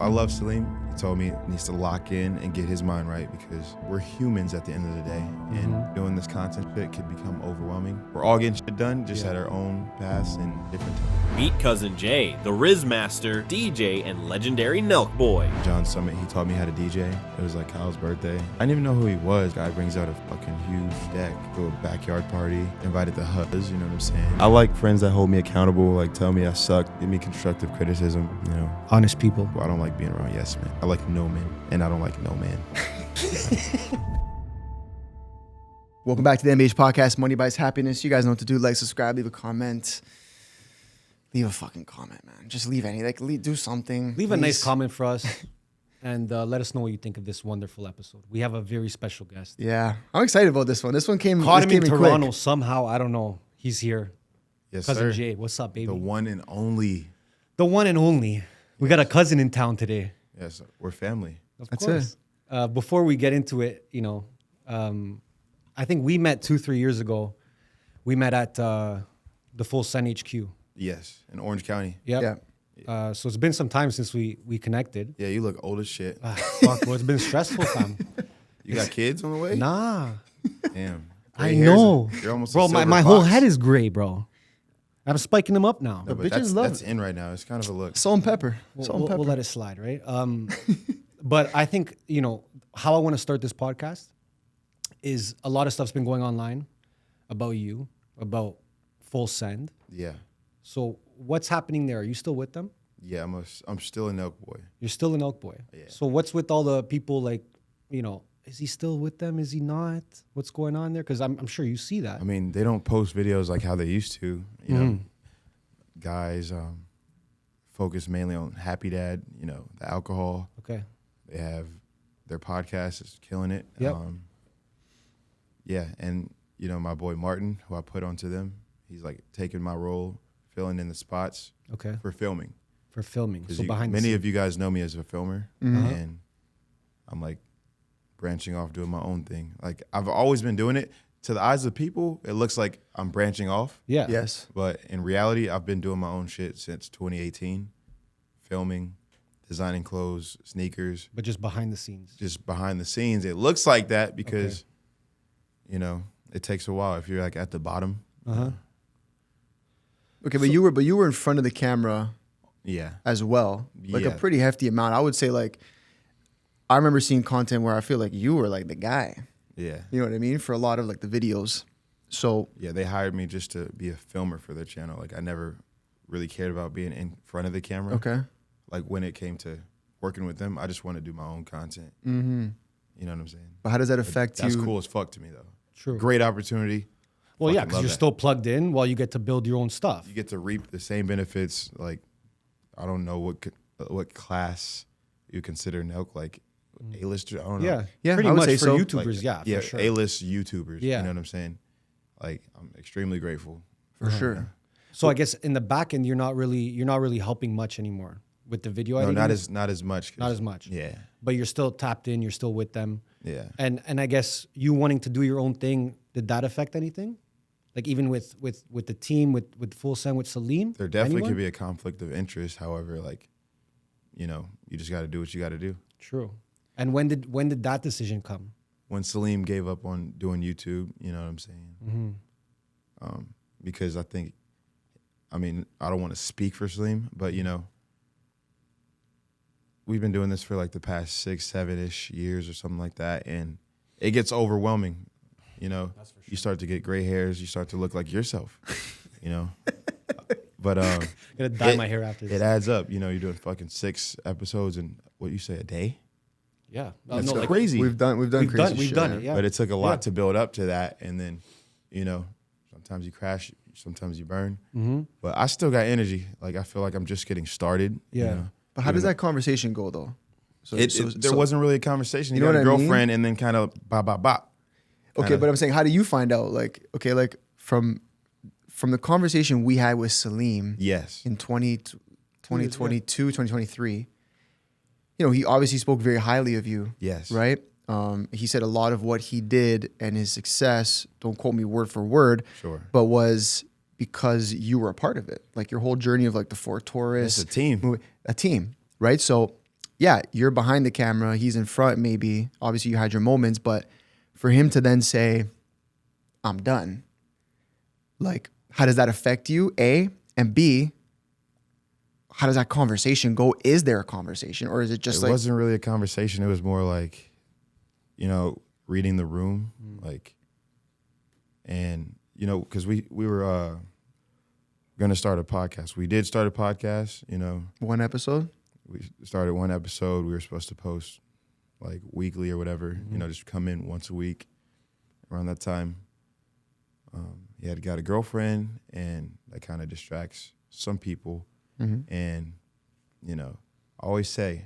love Salim. He told me he needs to lock in and get his mind right because we're humans at the end of the day. And doing this content shit could become overwhelming. We're all getting shit done, just at our own paths and different times. Meet Cousin Jay, the Riz Master, DJ, and legendary Nelk Boy. John Summit, he taught me how to DJ. It was like Kyle's birthday. I didn't even know who he was. Guy brings out a fucking huge deck to a backyard party, invited the hubs, you know what I'm saying? I like friends that hold me accountable, like tell me I suck, give me constructive criticism, you know. Honest people. Well, I don't like being around yes men. I like no men, and I don't like no man. Welcome back to the MBH Podcast, Money Buys Happiness. You guys know what to do. Like, subscribe, leave a comment. Leave a fucking comment, man. Just leave any, do something. Leave a nice comment for us and let us know what you think of this wonderful episode. We have a very special guest. Yeah, I'm excited about this one. This one came Caught him in Toronto quick. somehow. I don't know. He's here. Yes, Cousin sir. Jay, what's up, baby? The one and only. The one and only. We got a cousin in town today. Yes, we're family. Of That's course. Before we get into it, you know, I think we met 2-3 years ago. We met at the Full Send HQ. Yes, in Orange County. Yep. Yeah. So it's been some time since we connected. Yeah, you look old as shit. Fuck, well, it's been stressful, fam. You got kids on the way? Nah. Damn. I Gray hairs know. You're almost Bro, a silver my whole fox. head is gray, bro. I'm spiking them up now. No, but bitches love that's in right now. It's kind of a look. Salt and pepper. We'll let it slide, right? But I think, you know, how I want to start this podcast is a lot of stuff's been going online about you, about Full Send. Yeah. So what's happening there? Are you still with them? Yeah, I'm still a NELK boy. You're still an Elk Boy. Yeah. So what's with all the people like, you know, is he still with them? Is he not? What's going on there? Because I'm sure you see that. I mean, they don't post videos like how they used to. You know, guys focus mainly on Happy Dad, you know, the alcohol. Okay. They have their podcast is killing it. Yep. Yeah, and you know, my boy Martin, who I put onto them, he's like taking my role, filling in the spots Okay. for filming. For filming. So You, behind many the of you guys know me as a filmer, and I'm like branching off, doing my own thing. Like I've always been doing it. To the eyes of people, it looks like I'm branching off. Yeah. Yes. But in reality, I've been doing my own shit since 2018, filming, designing clothes, sneakers, But just behind the scenes. just behind the scenes. It looks like that because, you know, it takes a while if you're like at the bottom. Okay, but you were in front of the camera Yeah. as well, like a Yeah. pretty hefty amount. I would say, like, I remember seeing content where I feel like you were like the guy. Yeah. You know what I mean? For a lot of like the videos. So Yeah, they hired me just to be a filmer for their channel. Like I never really cared about being in front of the camera. okay, Like when it came to working with them, I just want to do my own content. mm-hmm. You know what I'm saying? But how does that But affect that's you? cool as fuck to me though. True. Great opportunity. Well, yeah, Fucking because love you're that. still plugged in while you get to build your own stuff. You get to reap the same benefits. Like I don't know what class you consider NELK, like A-lister. I don't know. Yeah. Yeah, Pretty I would much say for so. YouTubers, Like, yeah, yeah, for sure. A-list YouTubers. Yeah. You know what I'm saying? Like I'm extremely grateful. For sure. So I guess in the back end, you're not really helping much anymore with the video No, editing. not as much. 'Cause- Not as much. Yeah. But you're still tapped in. You're still with them. Yeah. And I guess you wanting to do your own thing, did that affect anything? Like even with the team, with Full Send, with Salim? There definitely Anyone? could be a conflict of interest. However, like, you know, you just got to do what you got to do. True. And when did that decision come? When Salim gave up on doing YouTube, you know what I'm saying? Mm-hmm. Because I think, I mean, I don't want to speak for Salim, but you know, we've been doing this for like the past 6-7-ish years or something like that, and it gets overwhelming. You know, you start to get gray hairs, you start to look like yourself. You know, but I'm gonna dye my hair after this. it adds up. You know, you're doing fucking 6 episodes in what you say a day. Yeah. That's no, like, crazy. We've done we've crazy done shit, it. man. Yeah. But it took a lot Yeah. to build up to that, and then, you know, sometimes you crash, sometimes you burn. Mm-hmm. But I still got energy. Like I feel like I'm just getting started. you Yeah. know? But how does that conversation go though? So, There wasn't really a conversation. You You know got a what I mean? girlfriend, and then kind of bop. Okay, but I'm saying, how do you find out? Like, okay, like from the conversation we had with Salim Yes. in 2022, 2023, you know, he obviously spoke very highly of you. Yes. Right? He said a lot of what he did and his success, don't quote me word for word, Sure. but was because you were a part of it. Like your whole journey of like the Ford Taurus. It's a team. A team, right? So yeah, you're behind the camera, he's in front maybe. Obviously you had your moments, but for him to then say, I'm done. Like, how does that affect you? A, and B, how does that conversation go? Is there a conversation, or is it just It wasn't really a conversation. It was more like, reading the room, like, and because we were gonna start a podcast. We did start a podcast. one episode? We started one episode. We were supposed to post like weekly or whatever. Just come in once a week. Around that time, he had got a girlfriend, and that kind of distracts some people. And I always say,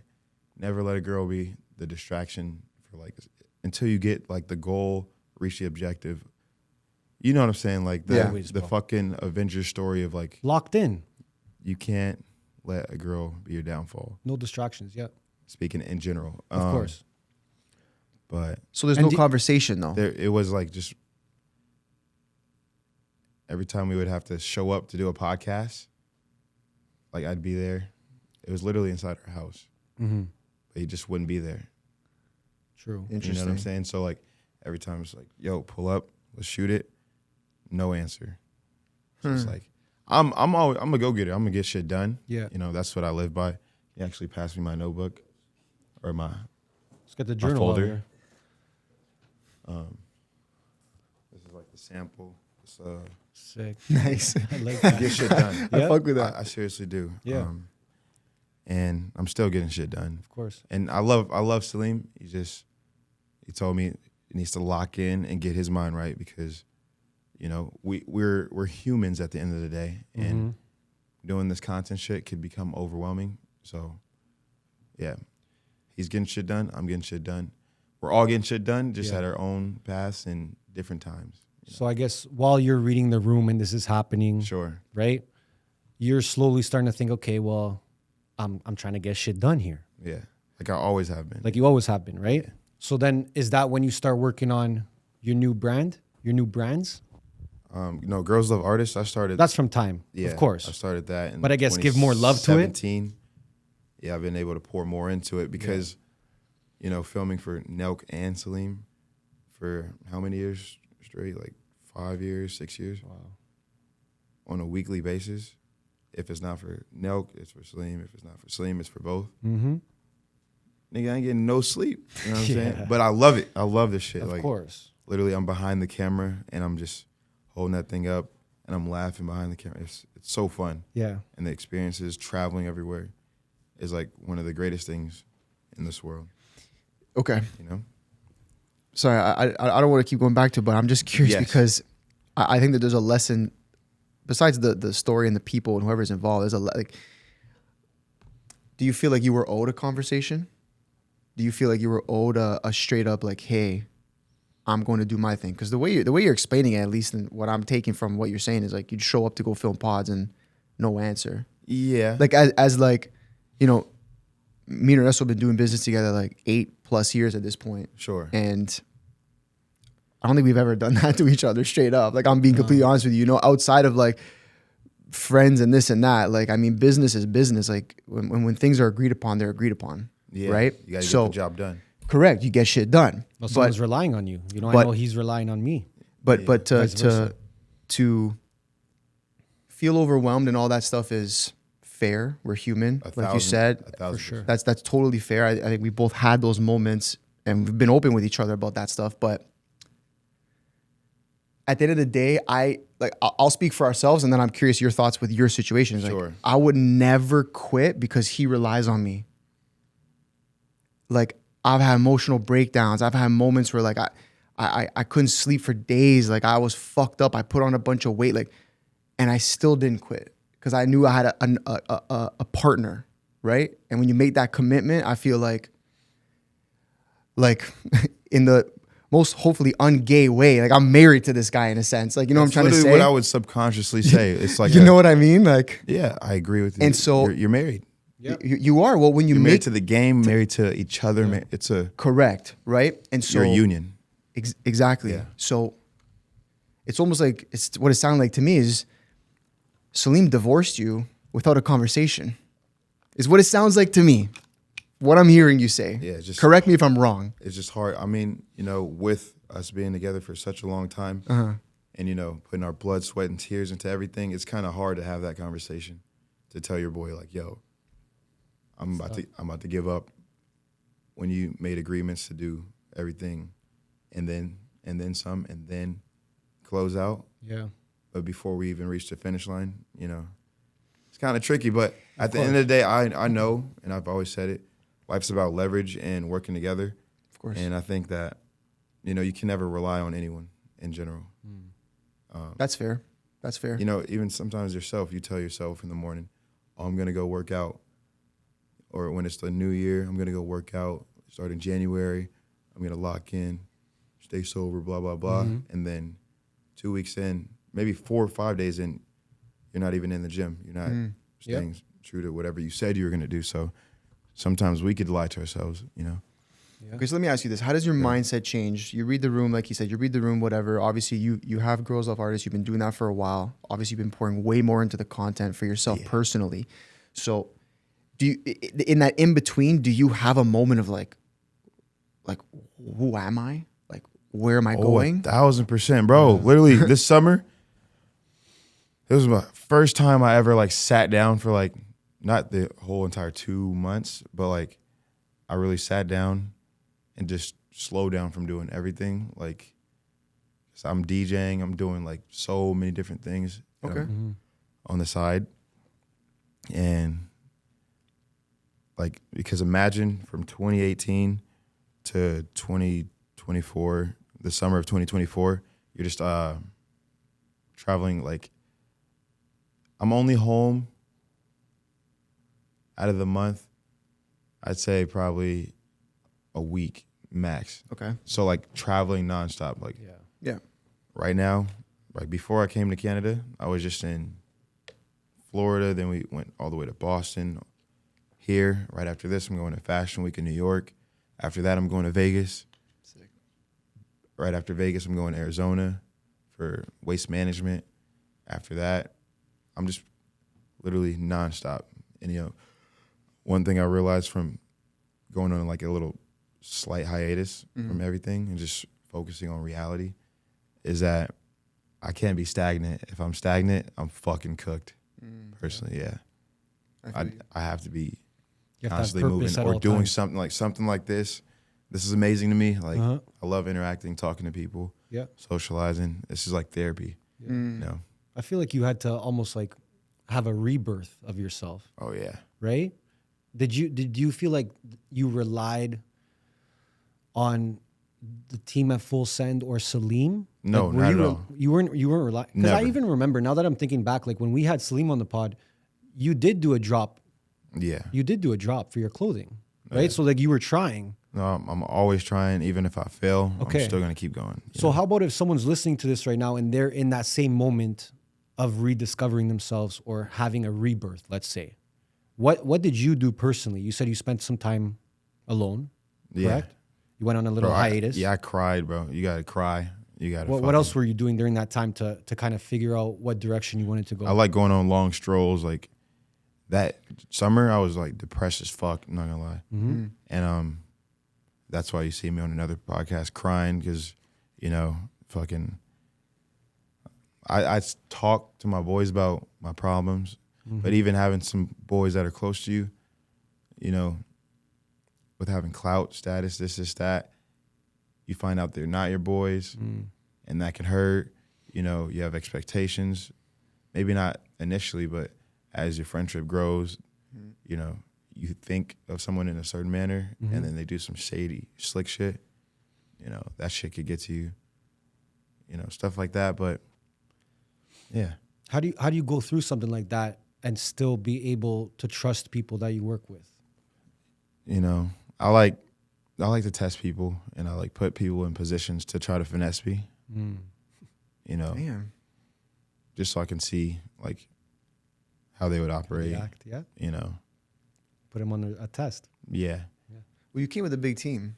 never let a girl be the distraction for like until you get like the goal, reach the objective. You know what I'm saying? Like the fucking Avengers story of like Locked in. you can't let a girl be your downfall. No distractions. Yeah. Speaking in general, Of course. But So there's no conversation though. it was like just every time we would have to show up to do a podcast, like I'd be there. It was literally inside our house, but he just wouldn't be there. True. Interesting. You know what I'm saying? So like every time it's like, yo, pull up, let's shoot it. No answer. So it's like I'm a go-getter. I'm gonna get shit done. Yeah. That's what I live by. He actually passed me my notebook or my Let's get the journal out folder. here. This is like the sample. It's, Sick. Nice. I like that. get shit done. I fuck with that. I seriously do. Yeah. And I'm still getting shit done. Of course. And I love Salim. He told me he needs to lock in and get his mind right because, we're humans at the end of the day, and doing this content shit could become overwhelming. So, yeah, he's getting shit done. I'm getting shit done. We're all getting shit done, just at our own paths and different times. So I guess while you're reading the room and this is happening, Sure. right? You're slowly starting to think, okay, well, I'm trying to get shit done here. Yeah, like I always have been. Like you always have been, right? So then is that when you start working on your new brand, your new brands? Girls Love Artists. I started. That's from time, Yeah, of course. I started that. But I guess give more love to it? 2017. Yeah, I've been able to pour more into it because, filming for NELK and Salim for how many years straight? Like 5 years, 6 years. Wow. On a weekly basis. If it's not for NELK, it's for Salim. If it's not for Salim, it's for both. Mm-hmm. Nigga, I ain't getting no sleep. You know what I'm Yeah. saying? But I love it. I love this shit. Of course. Literally, I'm behind the camera and I'm just holding that thing up and I'm laughing behind the camera. It's so fun. Yeah. And the experiences, traveling everywhere, is like one of the greatest things in this world. Okay. You Sorry, I don't want to keep going back to it, but I'm just curious Yes. because I think that there's a lesson besides the story and the people and whoever's involved. There's do you feel like you were owed a conversation? Do you feel like you were owed a straight up like, hey, I'm going to do my thing? Because the way you're explaining it, at least in what I'm taking from what you're saying, is like you'd show up to go film pods and no answer. Yeah. Like as like, me and Ernesto have been doing business together like 8+ years at this point. Sure. And I don't think we've ever done that to each other straight up. Like I'm being completely honest with you, outside of like friends and this and that. Like, I mean, business is business. Like when things are agreed upon, they're agreed upon. Yeah. Right? You got to get the job done. Correct. You get shit done. Well, someone's relying on you. I know he's relying on me. But Vice versa. to feel overwhelmed and all that stuff is fair. We're human, like you said. 1,000%. For sure. That's totally fair. I think we both had those moments and we've been open with each other about that stuff. But at the end of the day, I'll speak for ourselves and then I'm curious your thoughts with your situation. It's Sure. Like, I would never quit because he relies on me. Like I've had emotional breakdowns. I've had moments where like I couldn't sleep for days. Like I was fucked up. I put on a bunch of weight, and I still didn't quit because I knew I had a partner, right? And when you make that commitment, I feel like in the most hopefully ungay way, like I'm married to this guy in a sense. Like, what I'm trying to say? What I would subconsciously say. It's like, you know what I mean? Like, yeah, I agree with you. And so you're married. Yeah. you are. Well, when you You're make married to the game, married to each other. It's a correct, right? And so your union. Exactly. Yeah. So it's almost like it's what it sounded like to me is Salim divorced you without a conversation. Is what it sounds like to me. what I'm hearing you say. Yeah, just correct me if I'm wrong. It's just hard. I mean, with us being together for such a long time, and putting our blood, sweat, and tears into everything, it's kind of hard to have that conversation, to tell your boy like, "Yo, I'm about to give up." When you made agreements to do everything, and then some, and then close out. Yeah. But before we even reach the finish line, it's kind of tricky. But at the end of the day, I know, and I've always said it, life's about leverage and working together. Of course. And I think that, you can never rely on anyone in general. That's fair. That's fair. Even sometimes yourself, you tell yourself in the morning, "Oh, I'm going to go work out." Or when it's the new year, "I'm going to go work out. Starting January, I'm going to lock in, stay sober, blah, blah, blah." And then 2 weeks in, maybe 4 or 5 days in, you're not even in the gym. You're not staying true to whatever you said you were going to do. So sometimes we could lie to ourselves, Yeah. Okay, so let me ask you this. How does your mindset change? You read the room, like you said, whatever. Obviously, you have Girls Love Artists. You've been doing that for a while. Obviously, you've been pouring way more into the content for yourself personally. So do you, in that in-between, do you have a moment of like, who am I? Like, where am I going? 1,000%, bro. Literally, this summer, it was my first time I ever sat down for not the whole entire 2 months, but I really sat down and just slowed down from doing everything. So I'm DJing, I'm doing so many different things on the side. And because imagine from 2018 to 2024, the summer of 2024, you're just traveling. I'm only home out of the month, I'd say probably a week max. Okay. So traveling nonstop. Yeah. Right now, before I came to Canada, I was just in Florida. Then we went all the way to Boston. Here, right after this, I'm going to Fashion Week in New York. After that, I'm going to Vegas. Sick. Right after Vegas, I'm going to Arizona for waste management. After that, I'm just literally nonstop. And, one thing I realized from going on a little slight hiatus from everything and just focusing on reality is that I can't be stagnant. If I'm stagnant, I'm fucking cooked. Personally, yeah. I have to be constantly moving or doing something like this. This is amazing to me. I love interacting, talking to people, socializing. This is like therapy. I feel like you had to almost have a rebirth of yourself. Oh yeah. Right? Did you feel like you relied on the team at Full Send or Salim? No, not at all. You weren't relying. Because I even remember, now that I'm thinking back, when we had Salim on the pod, you did do a drop. Yeah. You did do a drop for your clothing, right? So you were trying. No, I'm always trying. Even if I fail, Okay. I'm still gonna keep going. So how about if someone's listening to this right now and they're in that same moment of rediscovering themselves or having a rebirth, let's say? What did you do personally? You said you spent some time alone, correct? You went on a little hiatus. I cried, bro. You gotta cry. You gotta. What else were you doing during that time to kind of figure out what direction you wanted to go? I like going on long strolls. That summer, I was depressed as fuck. I'm not gonna lie. And that's why you see me on another podcast crying because, fucking. I talk to my boys about my problems, but even having some boys that are close to you, with having clout, status, this, that, you find out they're not your boys, and that can hurt. You have expectations, maybe not initially, but as your friendship grows, you think of someone in a certain manner, and then they do some shady, slick shit. That shit could get to you. Stuff like that. But yeah, how do you go through something like that and still be able to trust people that you work with? I like to test people, and I put people in positions to try to finesse me. Damn. Just so I can see how they would operate. React, yeah. Put them on a test. Yeah. Well, you came with a big team.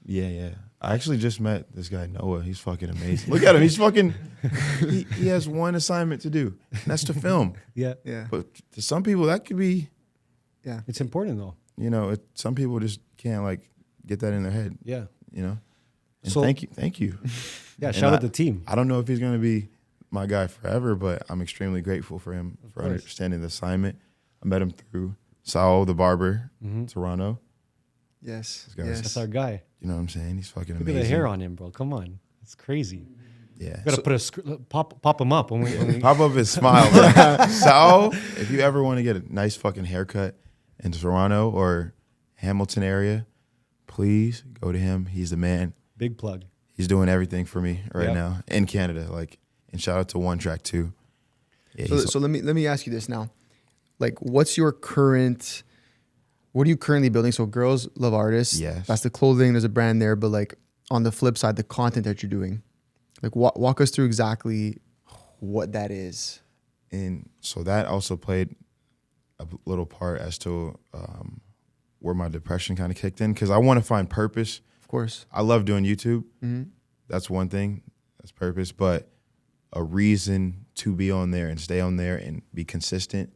Yeah. I actually just met this guy, Noah. He's fucking amazing. Look at him. He's fucking, he has one assignment to do, and that's to film. Yeah. Yeah. But to some people, that could be. Yeah. It's important though. you know, some people just can't like get that in their head. Yeah. You know. And So- thank you. Yeah. And Shout out the team. I don't know if he's gonna be my guy forever, but I'm extremely grateful for him for course. understanding the assignment. I met him through Saul, the barber, Toronto. Yes. This guy's- Yes. That's our guy. You know what I'm saying? He's fucking Look amazing. at the hair on him, bro. Come on. It's crazy. Yeah. We gotta put a pop him up when we Pop up his smile. Man. Sal, if you ever want to get a nice fucking haircut in Toronto or Hamilton area, please go to him. He's the man. big plug. He's doing everything for me right Yep. now in Canada. Like, and shout out to One Track too. Yeah, So let me ask you this now. Like, what are you currently building? So Girls Love Artists. Yes. That's the clothing. There's a brand there, but like on the flip side, the content that you're doing. Like walk us through exactly what that is. And so that also played a little part as to where my depression kind of kicked in, because I want to find purpose. Of course. I love doing YouTube. That's one thing. That's purpose. But a reason to be on there and stay on there and be consistent.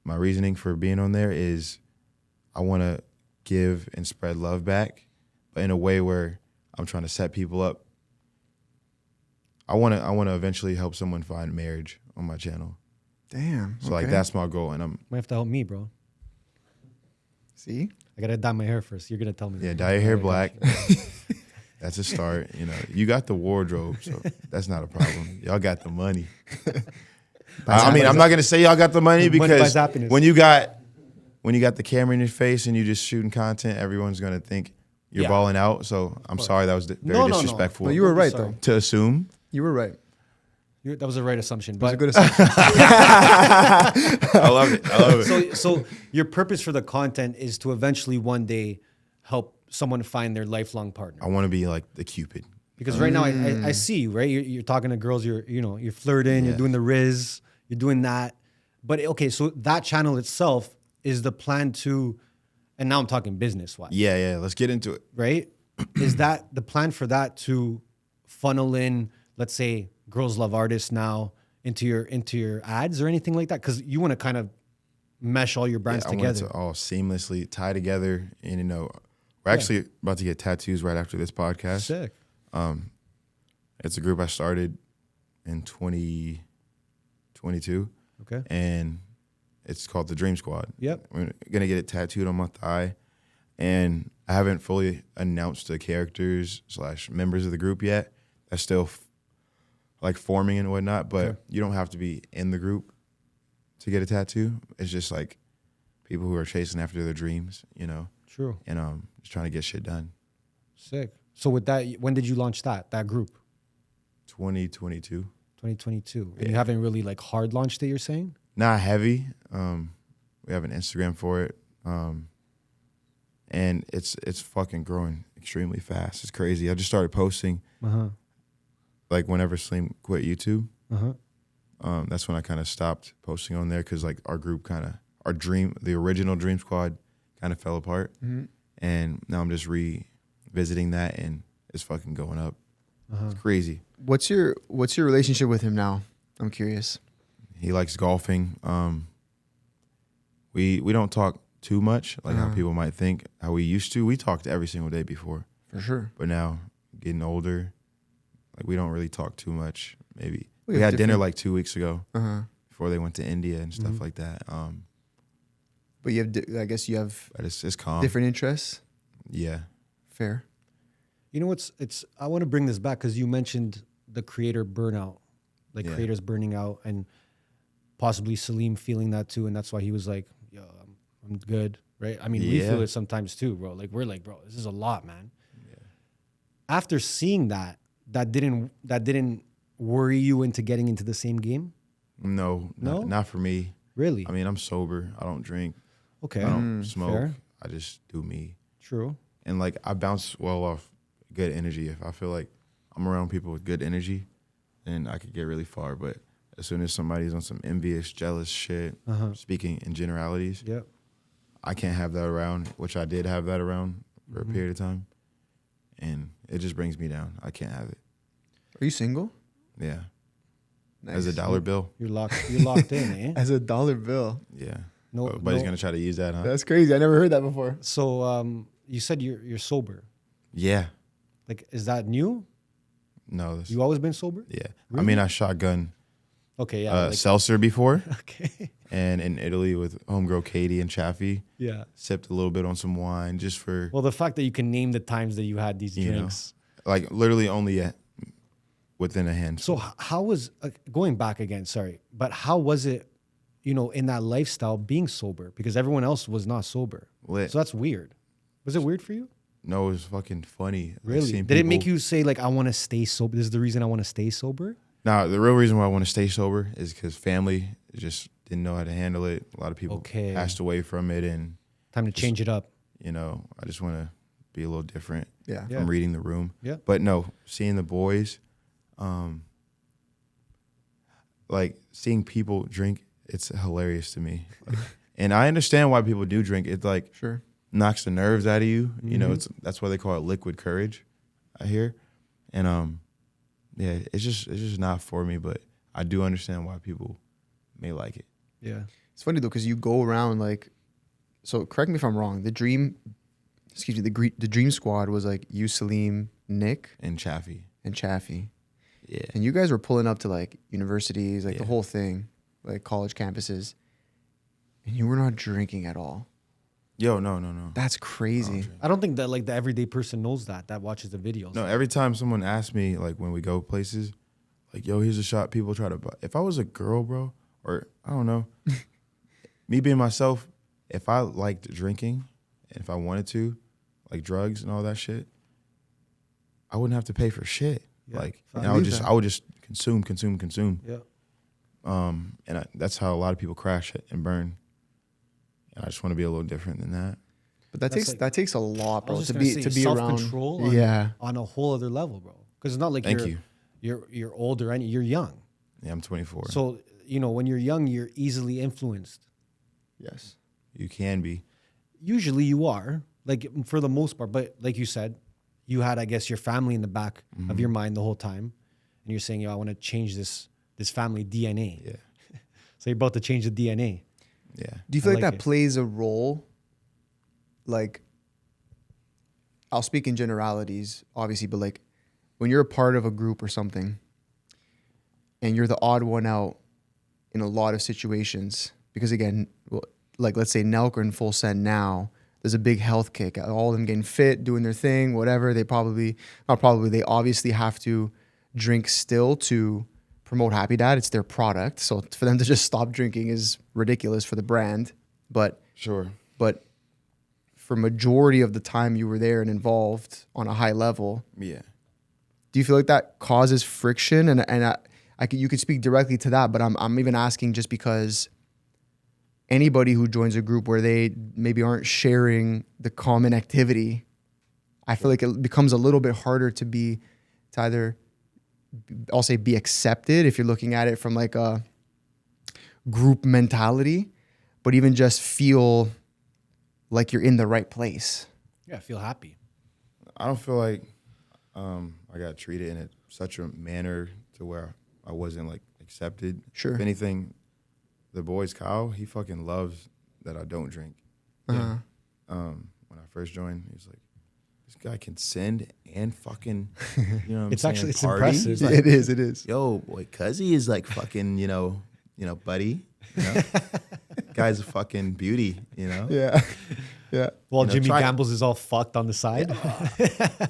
My reasoning for being on there is I want to give and spread love back, but in a way where I'm trying to set people up. I want to eventually help someone find marriage on my channel. Damn. So like that's my goal, and I'm Might have to help me, bro. See? I gotta dye my hair first. You're gonna tell me. yeah, that. dye your hair I got black. you. That's a start. You know, you got the wardrobe, so that's not a problem. Y'all got the money. I mean, I'm not gonna say y'all got the money Money buys because happiness. when you got the camera in your face and you just shooting content, everyone's gonna think you're Yeah. balling out. So I'm sorry that was very No. disrespectful. No, you were right Sorry. though. to assume. You were right. That was a right assumption. That's a But good assumption. I love it. I love it. so your purpose for the content is to eventually one day help someone find their lifelong partner. I want to be like the Cupid. Because right now I see you, right? You're talking to girls. You're flirting. You're Yes. doing the riz. You're doing that. But okay, so that channel itself is the plan to, and now I'm talking business wise, Yeah. Let's get into it. right? Is that the plan for that to funnel in, let's say, Girls Love Artists now into your ads or anything like that? Because you want to kind of mesh all your brands I want it together. to all seamlessly tie together. And you know, we're actually about to get tattoos right after this podcast. Sick. It's a group I started in 2022. Okay. And it's called the Dream Squad. Yep. We're gonna get it tattooed on my thigh, and I haven't fully announced the characters / members of the group yet. That's still like forming and whatnot. But Okay. you don't have to be in the group to get a tattoo. It's just like people who are chasing after their dreams, you know, True. and just trying to get shit done. Sick. So with that, when did you launch that group? 2022. 2022. And Yeah. you haven't really like hard launched it, you're saying? Not heavy. We have an Instagram for it. And it's fucking growing extremely fast. It's crazy. I just started posting like whenever Salim quit YouTube. That's when I kind of stopped posting on there because like the original Dream Squad kind of fell apart. And now I'm just revisiting that, and it's fucking going up. It's crazy. What's your relationship with him now? I'm curious. He likes golfing. We don't talk too much, like how people might think. How we used to. We talked every single day before, For sure. but now getting older, like we don't really talk too much. Maybe We we have had dinner different- like 2 weeks ago Uh-huh. before they went to India and stuff like that. But I guess you have But it's calm. different interests. Yeah. Fair. You know I want to bring this back because you mentioned the creator burnout, like Yeah. creators burning out, and possibly Salim feeling that too, and that's why he was like, "Yo, I'm good," right? I mean, we Yeah. feel it sometimes too, bro. Like we're like, "Bro, this is a lot, man." After seeing that didn't worry you into getting into the same game, No, No? not for me. really? I mean, I'm sober. I don't drink. Okay, I don't smoke. fair. I just do me. True. And like I bounce well off good energy. If I feel like I'm around people with good energy, then I could get really far. But as soon as somebody's on some envious, jealous shit, speaking in generalities, Yep. I can't have that around, which I did have that around for a period of time. And it just brings me down. I can't have it. Are you single? Yeah. Nice. As a dollar bill. You're locked in, eh? As a dollar bill. Yeah. No, But he's no. gonna try to use that, huh? That's crazy. I never heard that before. So you said you're sober. Yeah. Like, is that new? No. You always been sober? Yeah. I Really? mean, I shotgun Okay, yeah. seltzer before, Okay. and in Italy with homegirl Katie and Chaffee, Yeah. sipped a little bit on some wine just for Well, the fact that you can name the times that you had these You know. drinks. like literally only within a hand. So how was going back again? Sorry, but how was it? In that lifestyle being sober because everyone else was not sober. Lit. So that's weird. Was it weird for you? No, it was fucking funny. Like, Really? seeing Did it make people- you say like I want to stay sober? This is the reason I want to stay sober. Nah, the real reason why I want to stay sober is because family just didn't know how to handle it. A lot of people Okay. passed away from it, and Time to change it up. I just want to be a little different. Yeah. Yeah. From reading the room. Yeah. But no, seeing the boys, like seeing people drink, it's hilarious to me. Like, and I understand why people do drink. It like Sure. knocks the nerves out of you. You know, Mm-hmm. that's why they call it liquid courage, I hear. And yeah, it's just not for me, but I do understand why people may like it. Yeah. It's funny though, because you go around like, so correct me if I'm wrong. The Dream Squad was like you, Salim, Nick, And Chaffee. and Chaffee. Yeah. And you guys were pulling up to like universities, like the Yeah. whole thing, like college campuses. And you were not drinking at all. Yo, no. That's crazy. I don't think that like the everyday person knows that watches the videos. No, every time someone asks me, like when we go places, like, yo, here's a shot, people try to buy. If I was a girl, bro, or I don't know, me being myself, if I liked drinking, if I wanted to, like drugs and all that shit, I wouldn't have to pay for shit. Yeah, Like, I and I would believe just, that. I would just consume. Yeah. That's how a lot of people crash and burn. And I just want to be a little different than that. But that That's takes like- that takes a lot, I bro, was to just be gonna to say, be around. self-control on, Yeah. on a whole other level, bro. Because it's not like Thank you. you're older and you're young. Yeah, I'm 24. So when you're young, you're easily influenced. Yes. You can be. Usually you are, like for the most part. But like you said, you had, I guess, your family in the back of your mind the whole time, and you're saying, "Yo, I want to change this family DNA." Yeah. So you're about to change the DNA. Yeah. Do you feel like like that it. plays a role? Like, I'll speak in generalities, obviously, but like when you're a part of a group or something and you're the odd one out in a lot of situations, because again, well, like let's say NELK and Full Send now, there's a big health kick. All of them getting fit, doing their thing, whatever. They they obviously have to drink still to promote Happy Dad. It's their product. So for them to just stop drinking is ridiculous for the brand. But Sure. for majority of the time you were there and involved on a high level, Yeah. do you feel like that causes friction? And you could speak directly to that, but I'm even asking just because anybody who joins a group where they maybe aren't sharing the common activity, I feel like it becomes a little bit harder to either, I'll say, be accepted if you're looking at it from like a group mentality, but even just feel like you're in the right place. Yeah, I feel happy. I don't feel like I got treated in such a manner to where I wasn't like accepted. Sure. If anything, the boys, Kyle, he fucking loves that I don't drink. Uh-huh. When I first joined, he was like, "This guy can send and fucking, you know, what It's I'm actually- saying, it's party." impressive. He's like, It is. "Yo, boy, cuzzy is like fucking, buddy. You know? Guy's a fucking beauty, you know." Yeah. Yeah. While know, Jimmy try- Gambles is all fucked on the side.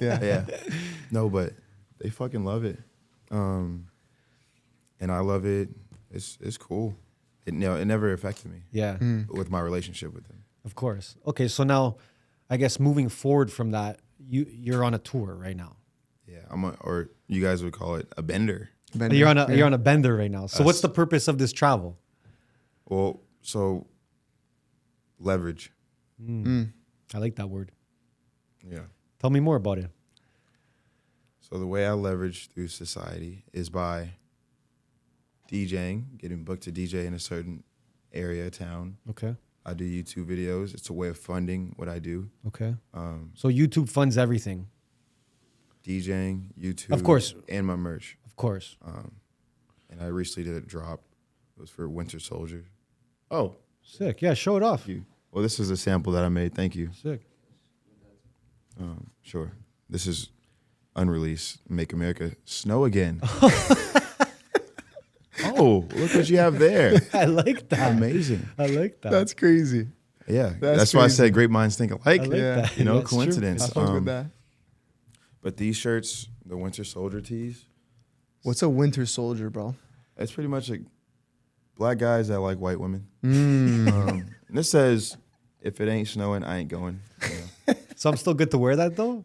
Yeah. Yeah. No, but they fucking love it. And I love it. It's cool. It never affected me Yeah, with my relationship with them. of course. Okay, so now, I guess moving forward from that, you're on a tour right now. Yeah, or you guys would call it a bender. Bender. You're on Yeah. you're on a bender right now. So what's the purpose of this travel? Well, so leverage. I like that word. Yeah. Tell me more about it. So the way I leverage through society is by DJing, getting booked to DJ in a certain area, town. Okay. I do YouTube videos. It's a way of funding what I do. Okay. So YouTube funds everything. DJing, YouTube, Of course. and my merch. Of course. And I recently did a drop. It was for Winter Soldier. Oh, Sick. Yeah, show it off. Thank you. Well, this is a sample that I made. Thank you. Sick. Sure. This is unreleased. Make America Snow Again. Oh, look what you have there. I like that. Amazing. I like that. That's crazy. Yeah. That's That's why I crazy. said great minds think alike. I like Yeah. that. You know, That's true. coincidence. I fuck with that. But these shirts, the Winter Soldier tees, What's a winter soldier, bro? it's pretty much like black guys that like white women. Mm. And this says, if it ain't snowing, I ain't going. Yeah. So I'm still good to wear that though?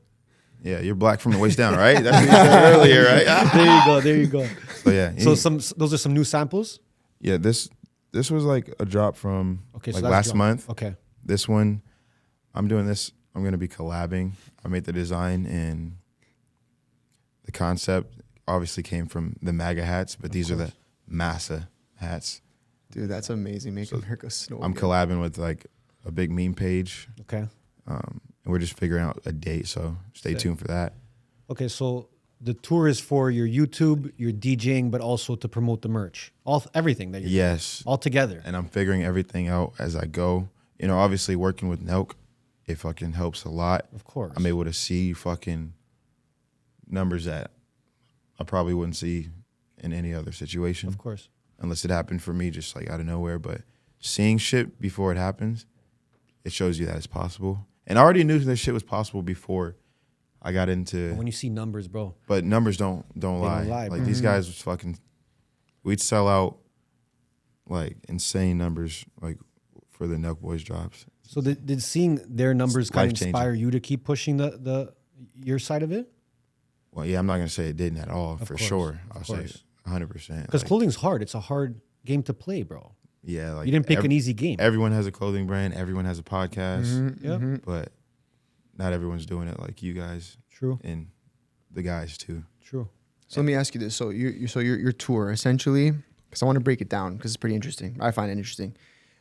Yeah, you're black from the waist down, right? That's what you said earlier, right? There you go. There you go. So yeah. So those are some new samples? Yeah, this was like a drop from Okay, so like that's last drop. month. Okay. This one, I'm doing this. I'm gonna be collabing. I made the design and the concept obviously came from the MAGA hats, but these are the massa hats. Dude, that's amazing. Make America snow. I'm again. collabing with like a big meme page, Okay. and we're just figuring out a date. So stay Sick. tuned for that. Okay, so the tour is for your YouTube, your DJing, but also to promote the merch. Everything that you're doing. Yes, All together. and I'm figuring everything out as I go. You know, obviously working with NELK, it fucking helps a lot. Of course. I'm able to see fucking numbers that I probably wouldn't see in any other situation. Of course. Unless it happened for me just like out of nowhere. But seeing shit before it happens, it shows you that it's possible. And I already knew this shit was possible before I got into. But when you see numbers, bro. But numbers don't lie. don't lie, Like bro. these guys was fucking. We'd sell out like insane numbers like for the Nelk Boys drops. So did seeing their numbers kind of life-changing. inspire you to keep pushing your side of it? Well, yeah, I'm not gonna say it didn't at all for course, sure. of I'll say course. 100%. Because clothing's hard. It's a hard game to play, bro. yeah, like You didn't pick an easy game. Everyone has a clothing brand. Everyone has a podcast, Mm-hmm. Yeah. but not everyone's doing it like you guys True. and the guys too. True. So let me ask you this: so your tour essentially, because I want to break it down because it's pretty interesting. I find it interesting.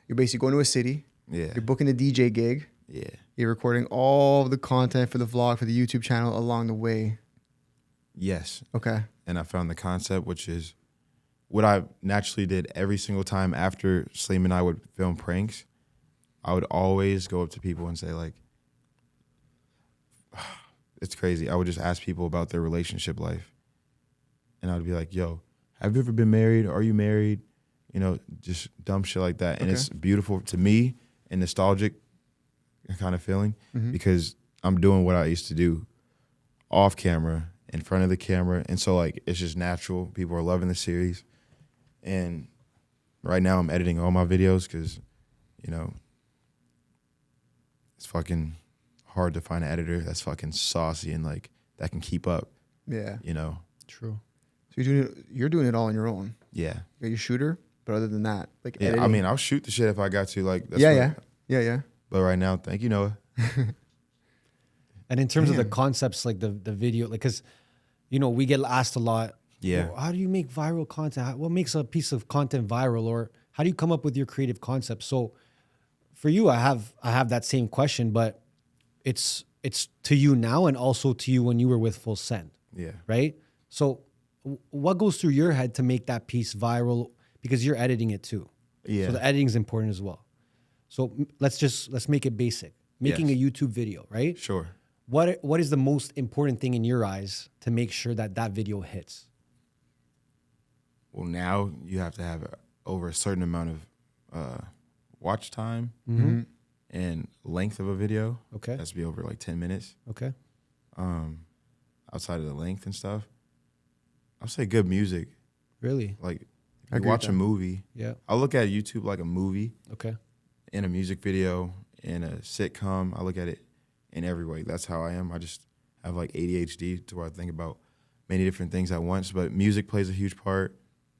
You're basically going to a city. Yeah, You're booking a DJ gig. yeah, You're recording all of the content for the vlog for the YouTube channel along the way. yes. Okay. And I found the concept, which is what I naturally did every single time after Salim and I would film pranks. I would always go up to people and say like, it's crazy. I would just ask people about their relationship life. And I would be like, yo, have you ever been married? Are you married? You know, just dumb shit like that. And Okay. it's beautiful to me and nostalgic kind of feeling because I'm doing what I used to do off camera, in front of the camera. And so like, it's just natural. People are loving the series. And right now I'm editing all my videos because, you know, it's fucking hard to find an editor that's fucking saucy and like that can keep up, Yeah. you know? True. So you're doing it all on your own. Yeah. You're your shooter, but other than that, like Yeah. I editing- mean, I'll shoot the shit if I got to. Like, that's yeah. what- But right now, thank you, Noah. And in terms of the Damn. concepts, like the video, like, because, you know, we get asked a lot, Yeah. "Well, how do you make viral content? What makes a piece of content viral? Or how do you come up with your creative concepts?" So for you, I have that same question, but it's to you now and also to you when you were with Full Send, Yeah. right? So what goes through your head to make that piece viral? Because you're editing it too. Yeah. So the editing is important as well. So let's make it basic. Making Yes. a YouTube video, right? Sure. What is the most important thing in your eyes to make sure that video hits? Well, now you have to have over a certain amount of watch time and length of a video. Okay. It has to be over like 10 minutes. Okay. Outside of the length and stuff, I'll say good music. Really? Like, if I you agree watch with a that. movie, Yeah. I look at YouTube like a movie Okay. and a music video and a sitcom. I look at it in every way. That's how I am. I just have like ADHD to where I think about many different things at once. But music plays a huge part.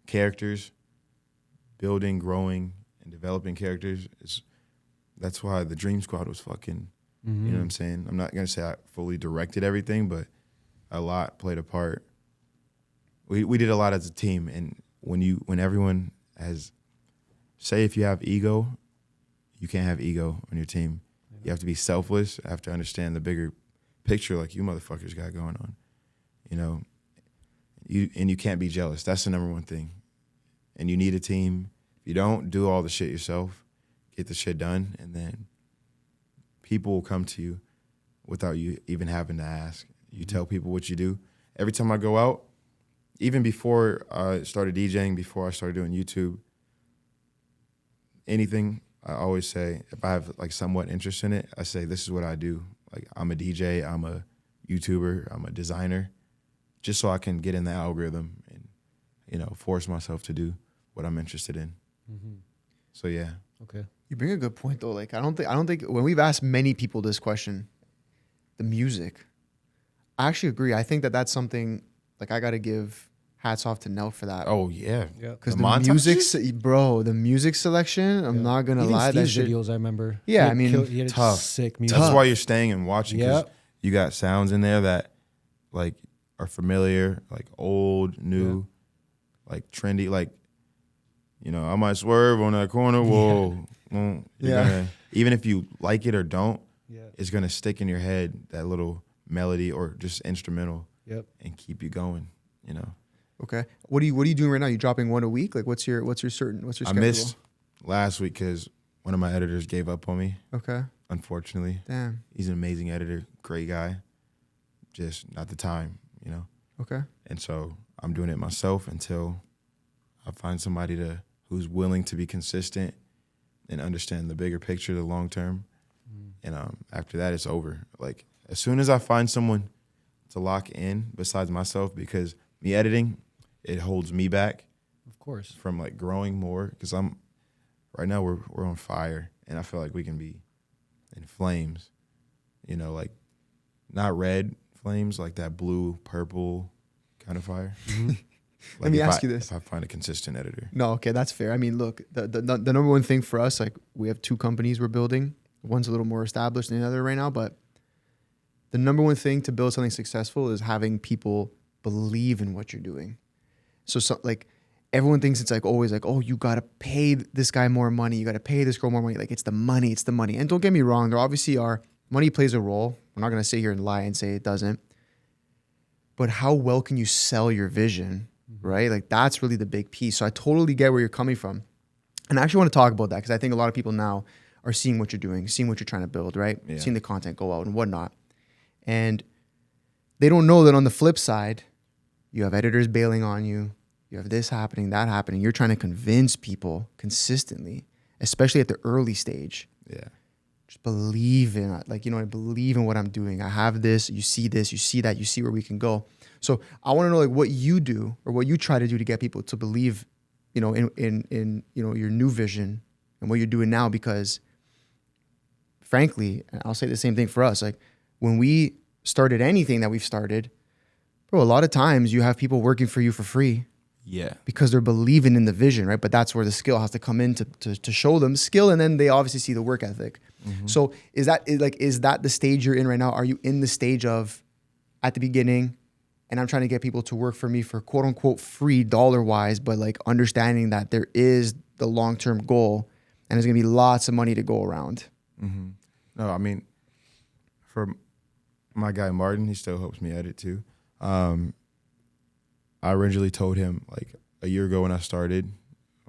Characters, building, growing, and developing characters. That's why the Dream Squad was fucking, you know what I'm saying? I'm not going to say I fully directed everything, but a lot played a part. We did a lot as a team. And when everyone has, say if you have ego, you can't have ego on your team. You have to be selfless. You have to understand the bigger picture like you motherfuckers got going on. You know, you can't be jealous. That's the number one thing. And you need a team. If you don't do all the shit yourself, get the shit done, and then people will come to you without you even having to ask. You tell people what you do. Every time I go out, even before I started DJing, before I started doing YouTube, anything, I always say, if I have like somewhat interest in it, I say, this is what I do. Like, I'm a DJ, I'm a YouTuber, I'm a designer, just so I can get in the algorithm and, you know, force myself to do what I'm interested in. Mm-hmm. So yeah. Okay. You bring a good point though. Like I don't think when we've asked many people this question, the music, I actually agree. I think that that's something like I got to give hats off to NELK for that. Oh yeah. Yeah. Because the the montages? music, bro, the music selection, I'm not gonna Even lie, that Steve's shit. videos, I remember. Yeah, He I mean, he had tough. sick music. That's why you're staying and watching, because Yep. you got sounds in there that like are familiar, like old, new, like trendy, like, you know, I might swerve on that corner. Whoa. You're gonna, even if you like it or don't, it's gonna stick in your head, that little melody or just instrumental, and keep you going, you know. Okay. What are you doing right now? You dropping one a week? Like what's your schedule? I missed last week because one of my editors gave up on me. Okay. Unfortunately. Damn. He's an amazing editor, great guy. Just not the time, you know. Okay. And so I'm doing it myself until I find somebody who's willing to be consistent and understand the bigger picture, the long term. And after that, it's over. Like, as soon as I find someone to lock in besides myself, because me editing, it holds me back. Of course. From like growing more, because right now we're on fire, and I feel like we can be in flames, you know, like not red flames, like that blue, purple kind of fire. Mm-hmm. Like Let me ask you this. If I find a consistent editor. No, okay, that's fair. I mean, look, the number one thing for us, like we have two companies we're building. One's a little more established than the other right now, but the number one thing to build something successful is having people believe in what you're doing. So like everyone thinks it's like always like, oh, you got to pay this guy more money. You got to pay this girl more money. Like it's the money. It's the money. And don't get me wrong. There obviously are, money plays a role. I'm not going to sit here and lie and say it doesn't. But how well can you sell your vision, right? Like that's really the big piece. So I totally get where you're coming from. And I actually want to talk about that because I think a lot of people now are seeing what you're doing, seeing what you're trying to build, right? Yeah. Seeing the content go out and whatnot. And they don't know that on the flip side, you have editors bailing on you. You have this happening, that happening. You're trying to convince people consistently, especially at the early stage. Yeah. Just believe in it. Like, you know, I believe in what I'm doing. I have this, you see that, you see where we can go. So I want to know like what you do or what you try to do to get people to believe, you know, in you know, your new vision and what you're doing now, because frankly, and I'll say the same thing for us, like when we started anything that we've started, bro, a lot of times you have people working for you for free. Yeah. Because they're believing in the vision, right? But that's where the skill has to come in to show them skill, and then they obviously see the work ethic. Mm-hmm. So is that the stage you're in right now? Are you in the stage of at the beginning, and I'm trying to get people to work for me for quote unquote free dollar-wise, but like understanding that there is the long-term goal and there's gonna be lots of money to go around? Mm-hmm. No, I mean, for my guy Martin, he still helps me edit too. I originally told him like a year ago when I started,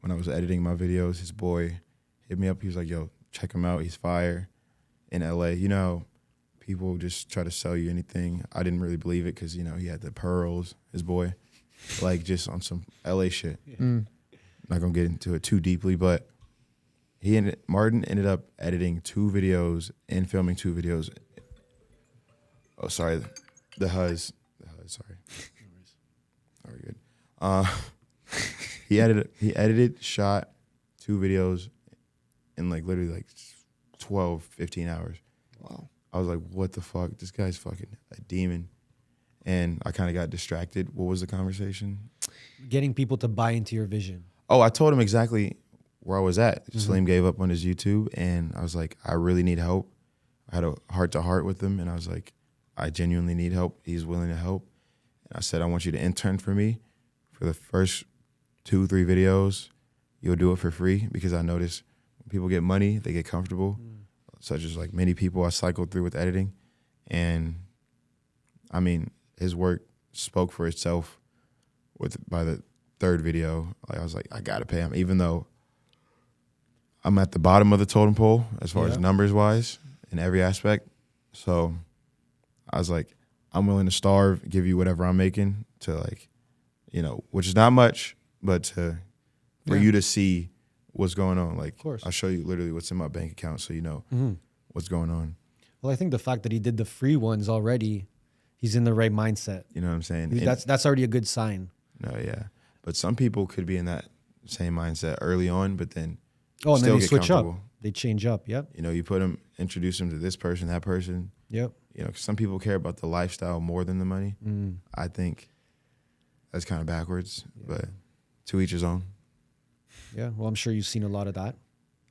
when I was editing my videos, his boy hit me up. He was like, yo, check him out. He's fire in LA. You know, people just try to sell you anything. I didn't really believe it because, you know, he had the pearls, his boy, like just on some LA shit. Yeah. Not going to get into it too deeply, but Martin ended up editing 2 videos and filming 2 videos. Oh, sorry. The Huz, sorry. Very good. He edited, shot 2 videos in like literally like 12, 15 hours. Wow. I was like, what the fuck? This guy's fucking a demon. And I kind of got distracted. What was the conversation? Getting people to buy into your vision. Oh, I told him exactly where I was at. Mm-hmm. Salim gave up on his YouTube, and I was like, I really need help. I had a heart-to-heart with him, and I was like, I genuinely need help. He's willing to help. And I said, I want you to intern for me for the first 2, 3 videos. You'll do it for free, because I notice when people get money, they get comfortable, such as like many people I cycled through with editing. And I mean, his work spoke for itself by the 3rd video. Like I was like, I gotta pay him, even though I'm at the bottom of the totem pole as far as Yeah. numbers wise in every aspect. So I was like, I'm willing to starve, give you whatever I'm making to like, you know, which is not much, but for Yeah. you to see what's going on. Like, course. I'll show you literally what's in my bank account so you know what's going on. Well, I think the fact that he did the free ones already, he's in the right mindset. You know what I'm saying? And- That's already a good sign. no, yeah. But some people could be in that same mindset early on, but then Oh, and still then they get switch up. comfortable. They change up. Yep. You know, you introduce them to this person, that person. Yep. You know, 'cause some people care about the lifestyle more than the money. I think that's kind of backwards, but to each his own. Yeah. Well, I'm sure you've seen a lot of that.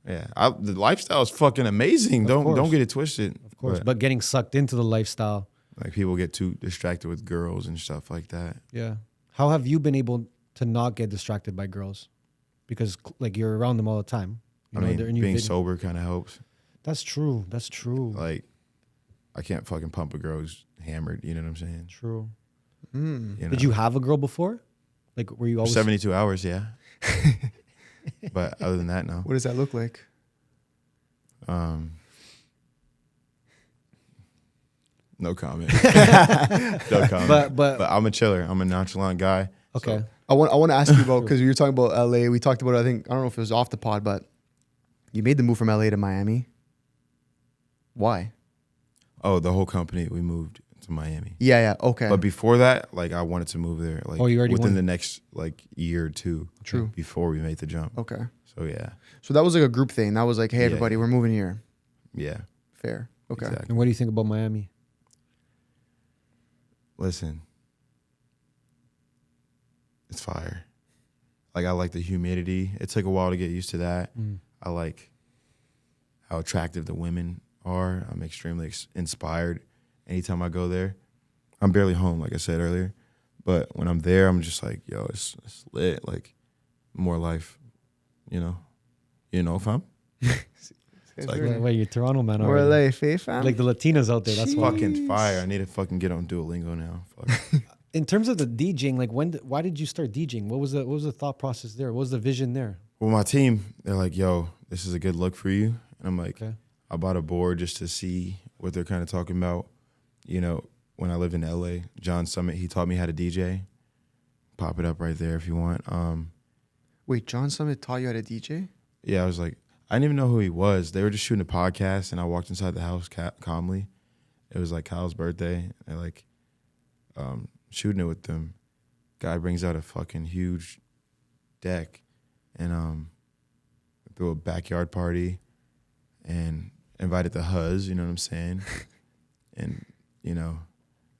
Yeah, the lifestyle is fucking amazing. Don't course. get it twisted. Of course. But getting sucked into the lifestyle. like people get too distracted with girls and stuff like that. Yeah. How have you been able to not get distracted by girls? Because like you're around them all the time. You I know, mean, they're in your being video. sober kind of helps. That's true. That's true. Like, I can't fucking pump a girl who's hammered. You know what I'm saying? True. You know? Did you have a girl before? Like, were you always 72 hours? Yeah. But other than that, no. What does that look like? No comment. No comment. But I'm a chiller. I'm a nonchalant guy. okay. So, I want to ask you about, because you were talking about LA. We talked about it, I don't know if it was off the pod, but you made the move from LA to Miami. Why? oh, the whole company, we moved to Miami. Yeah. Okay. But before that, like I wanted to move there, like Oh, you already within wanted- the next like year or two. True. Before we made the jump. Okay. So yeah, So that was like a group thing. That was like, hey, Yeah. everybody, we're moving here. yeah. Fair. Okay. Exactly. And what do you think about Miami? Listen, it's fire. Like I like the humidity. It took a while to get used to that. I like how attractive the women are. I'm extremely inspired anytime I go there. I'm barely home, like I said earlier, but when I'm there, I'm just like, yo, it's lit. Like more life, you know, fam. It's like Wait, you're Toronto man More already. LA, fam. Like the Latinas out there. That's it's why. fucking fire. I need to fucking get on Duolingo now. Fuck. In terms of the DJing, like why did you start DJing? What was the thought process there? What was the vision there? Well, my team, they're like, yo, this is a good look for you. And I'm like, Okay. I bought a board just to see what they're kind of talking about. You know, when I lived in LA, John Summit, he taught me how to DJ. Pop it up right there if you want. Wait, John Summit taught you how to DJ? Yeah, I was like, I didn't even know who he was. They were just shooting a podcast, and I walked inside the house calmly. It was like Kyle's birthday. And like shooting it with them. Guy brings out a fucking huge deck and threw a backyard party and invited the Huz, you know what I'm saying? And, you know,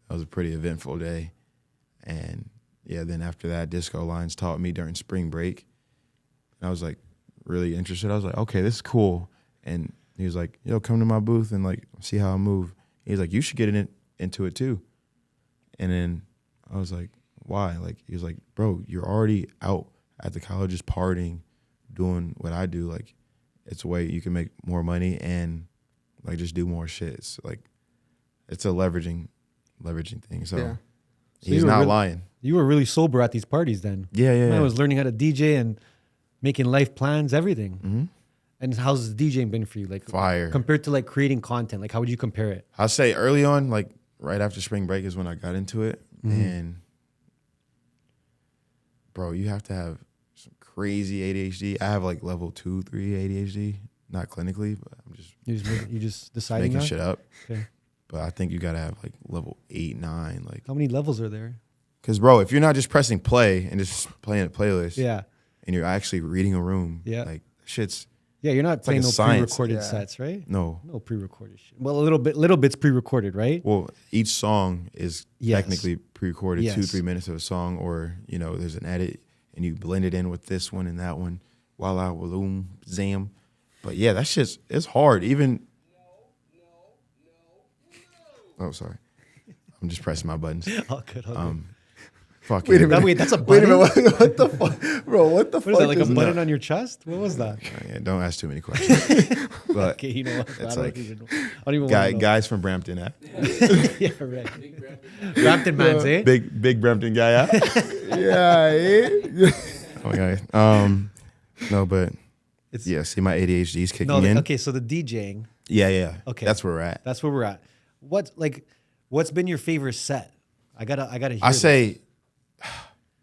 that was a pretty eventful day. And yeah, then after that, Disco Lines taught me during spring break. And I was like really interested. I was like, okay, this is cool. And he was like, yo, come to my booth and like see how I move. He was like, you should get into it too. And then I was like, why? Like, he was like, bro, you're already out at the colleges partying, doing what I do. Like, it's a way you can make more money and like just do more shit. It's like, it's a leveraging thing. So, Yeah. he's you were not really- lying. You were really sober at these parties then. Yeah. I was learning how to DJ and making life plans, everything. Mm-hmm. And how's DJing been for you? Like Fire. compared to like creating content, like how would you compare it? I'll say early on, like right after spring break is when I got into it. And bro, you have to have some crazy ADHD. I have like level 2, 3 ADHD, not clinically, but I'm just You just deciding making that? shit up. Okay. But I think you gotta have like level 8, 9, like, How many levels are there? cause bro, if you're not just pressing play and just playing a playlist, Yeah. and you're actually reading a room, Yeah. like shit's Yeah, you're not like playing a no science. pre-recorded Yeah. sets, right? no. No pre-recorded shit. Well, little bits pre-recorded, right? Well, each song is Yes. technically pre-recorded, Yes. 2-3 minutes of a song, or you know, there's an edit, and you blend it in with this one and that one, voila, walloom, zam. But yeah, that shit's it's hard. Even oh, sorry, I'm just pressing my buttons. All good. All good. Fuck Wait a it. minute. Wait, that's a Wait a button? minute. What the fuck? Bro, what the What fuck is that, like a is button on your chest? What was that? Yeah, don't ask too many questions. But Okay, you know what? It's I like don't even want to know. guys from Brampton, Yeah, right. Brampton man's, eh? big Brampton guy. Yeah, eh? Oh my god. No, but It's Yeah, see my ADHD's kicking no. in. Okay, so the DJing. Yeah. Okay. That's where we're at. That's where we're at. What's been your favorite set? I gotta hear. I this. say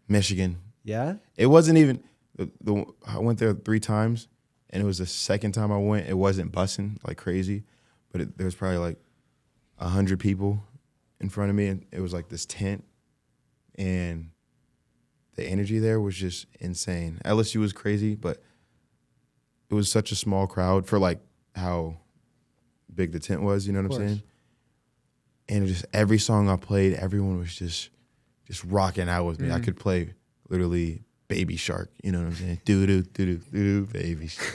Michigan. Yeah. It wasn't even I went there 3 times, and it was the second time I went. It wasn't bussing like crazy, but there was probably like 100 people in front of me, and it was like this tent, and the energy there was just insane. LSU was crazy, but it was such a small crowd for like how big the tent was. You know what I'm saying? And just every song I played, everyone was just rocking out with me. I could play literally Baby Shark. You know what I'm saying? Do do do do do Baby Shark.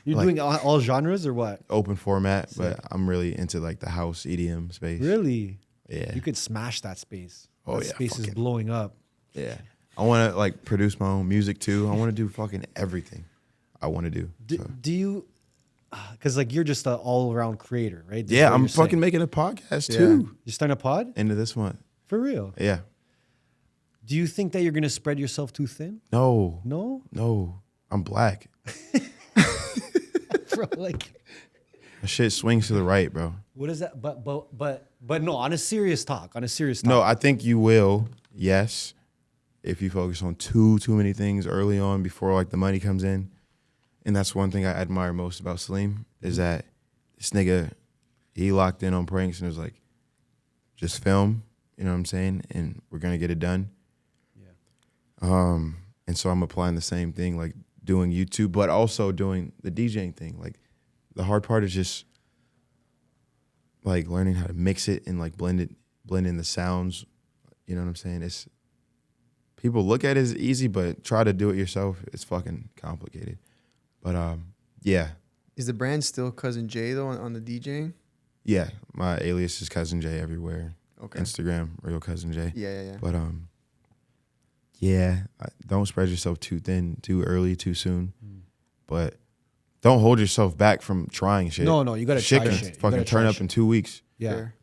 You're Like, doing all genres or what? Open format, but I'm really into like the house EDM space. Really? Yeah. You could smash that space. Oh, That yeah, space is fucking- blowing up. Yeah. I want to like produce my own music too. I want to do fucking everything I want to do. So. Do you? Because like you're just an all around creator, right? That's Yeah, what I'm you're saying. fucking making a podcast too. You're starting a pod End of this month. for real. Yeah. Do you think that you're gonna spread yourself too thin? No. No, No. I'm black. bro. Like, My shit swings to the right, bro. what is that? But no. On a serious talk. No, I think you will. Yes. If you focus on too many things early on before like the money comes in. And that's one thing I admire most about Salim is that this nigga, he locked in on pranks and was like, just film, you know what I'm saying? And we're going to get it done. Yeah. And so I'm applying the same thing, like doing YouTube, but also doing the DJing thing. Like the hard part is just like learning how to mix it and like blend in the sounds. You know what I'm saying? It's people look at it as easy, but try to do it yourself. It's fucking complicated. But yeah. Is the brand still Cousin Jay though on the DJing? Yeah, my alias is Cousin J everywhere. Okay. Instagram, Real Cousin J. Yeah. But yeah, don't spread yourself too thin, too early, too soon. But don't hold yourself back from trying shit. No, you gotta shit try can shit. You fucking gotta turn try up shit. in 2 weeks. Yeah. Fair.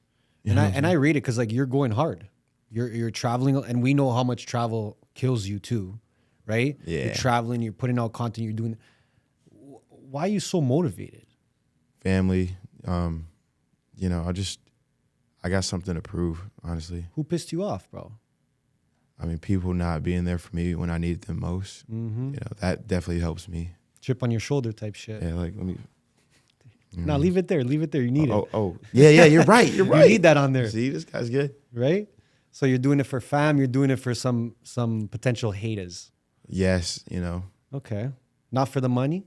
And I rate it because like you're going hard. You're traveling, and we know how much travel kills you too, right? Yeah. You're traveling. You're putting out content. You're doing. Why are you so motivated? Family, you know, I got something to prove, honestly. Who pissed you off, bro? I mean, people not being there for me when I needed them most. Mm-hmm. You know, that definitely helps me. Chip on your shoulder type shit. Yeah, like let me. No, leave it there. Leave it there. You need it. Oh, yeah, you're right. You're right. You need that on there, See, this guy's good. right? So you're doing it for fam. You're doing it for some potential haters. Yes, you know, Okay, not for the money.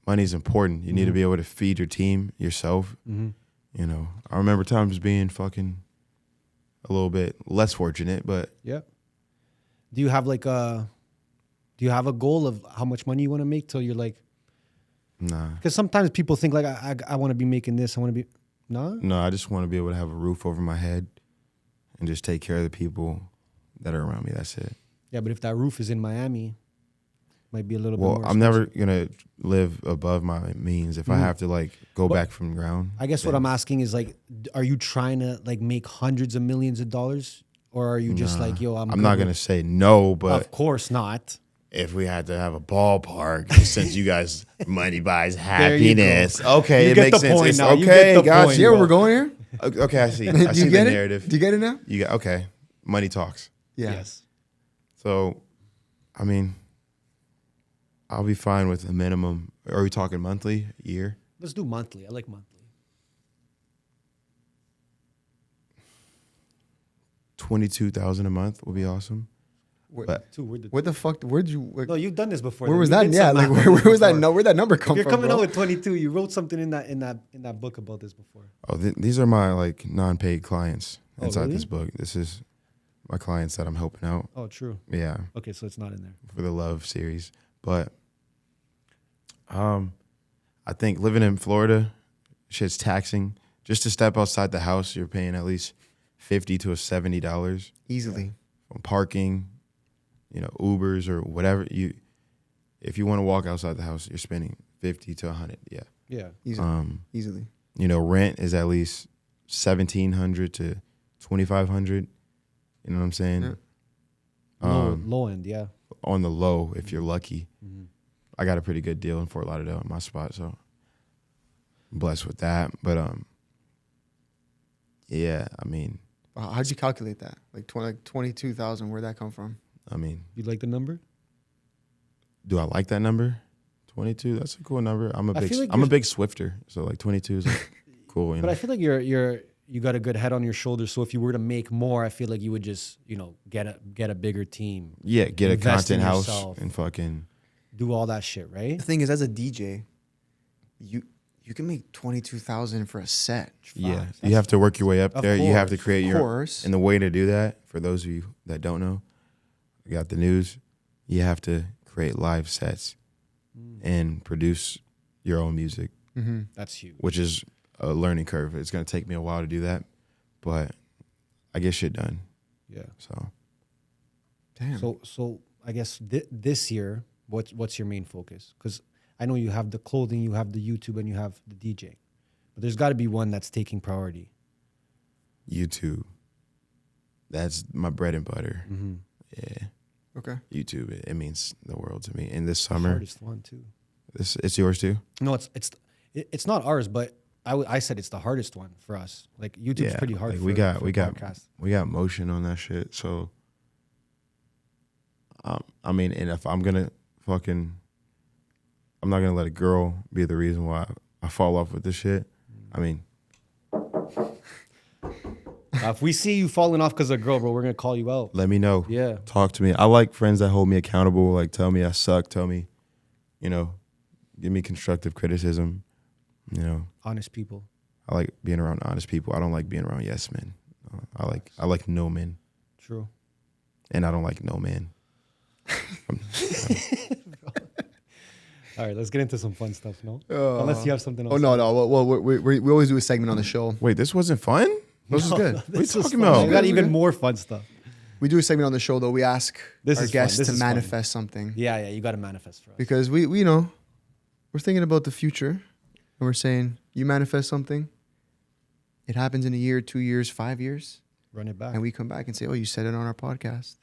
money's important. You need to be able to feed your team, yourself. You know, I remember times being fucking a little bit less fortunate, but Yep. Do you have a goal of how much money you want to make till you're like? nah. Because sometimes people think like I want to be making this. I want to be. No. No, I just want to be able to have a roof over my head and just take care of the people that are around me. That's it. Yeah, but if that roof is in Miami, might be a little bit Well, more. I'm never gonna live above my means. If I have to like go back from the ground, I guess what I'm asking is like, are you trying to like make hundreds of millions of dollars, or are you just like, yo, I'm not good gonna with- say no, but Of course not. if we had to have a ballpark, since you guys money buys you go. happiness, okay, You it get makes the sense. point It's now. You okay, get the got point. See you. where we're going here? Okay, I see. I Do see you the get it? narrative. Do you get it now? You got okay. Money talks. Yeah. Yes. So, I mean, I'll be fine with a minimum. Are we talking monthly, year? Let's do monthly. I like monthly. 22,000 a month would be awesome. Where, But what the fuck? Where'd you? Where, No, you've done this before. where though. was You that? did Yeah, some like math where on this was that? before. No, where'd that number come You're from? coming bro? out with 22. You wrote something in that book about this before. oh, these are my like non-paid clients Oh, inside really? this book. This is my clients that I'm helping out. Oh, true. Yeah, Okay, so it's not in there. for the love series. But I think living in Florida, shit's taxing. Just to step outside the house, you're paying at least $50 to $70 Easily. on parking, you know, Ubers or whatever. If you want to walk outside the house, you're spending $50 to $100. Yeah. Yeah. Easily. Easily. You know, rent is at least $1,700 to $2,500. You know what I'm saying? Yeah. Low end, yeah. On the low, if you're lucky. I got a pretty good deal in Fort Lauderdale in my spot, so I'm blessed with that. But yeah, I mean, How'd you calculate that? Like 22,000. Where'd that come from? I mean, You like the number? do I like that number? 22. That's a cool number. I'm I feel like a big Swifter, so like 22 is like cool. You But know? I feel like you got a good head on your shoulders. So if you were to make more, I feel like you would just get a bigger team, Yeah, get a invest in content house yourself. and fucking. do all that shit, right? The thing is, as a DJ, you can make 22,000 for a set. Yeah, you have to work your way up Of there. You have to course, create of your. course. And the way to do that, for those of you that don't know, I got the news. You have to create live sets and produce your own music, That's huge. which is a learning curve. It's gonna take me a while to do that, but I get shit done. Yeah. So Damn. So I guess this year, what's your main focus? Because I know you have the clothing, you have the YouTube, and you have the DJ, but there's got to be one that's taking priority. YouTube, that's my bread and butter. Yeah, Okay. YouTube, it means the world to me. And this The summer, hardest one too. it's yours too. No, it's not ours, but I said it's the hardest one for us. Like YouTube's pretty hard. Like for, we got podcasts. we got motion on that shit. So I mean, and if I'm gonna I'm not gonna let a girl be the reason why I fall off with this shit. I mean, If we see you falling off because of a girl, bro, we're gonna call you out. let me know. Yeah. Talk to me. I like friends that hold me accountable. Like tell me I suck. Tell me, give me constructive criticism. Honest people. I like being around honest people. I don't like being around yes men. I like no men, True. and I don't like no man. All right, let's get into some fun stuff. No, unless you have something else. Oh no. Well, we always do a segment on the show. Wait, this wasn't fun? This is good. What are you This was talking fun. about? We got even more fun stuff. We do a segment on the show though. We ask This our is fun. guests This to is fun. manifest something Yeah, you got to manifest for us. because we we're thinking about the future, and we're saying you manifest something. It happens in a year, 2 years, 5 years, Run it back. and we come back and say, "Oh, you said it on our podcast."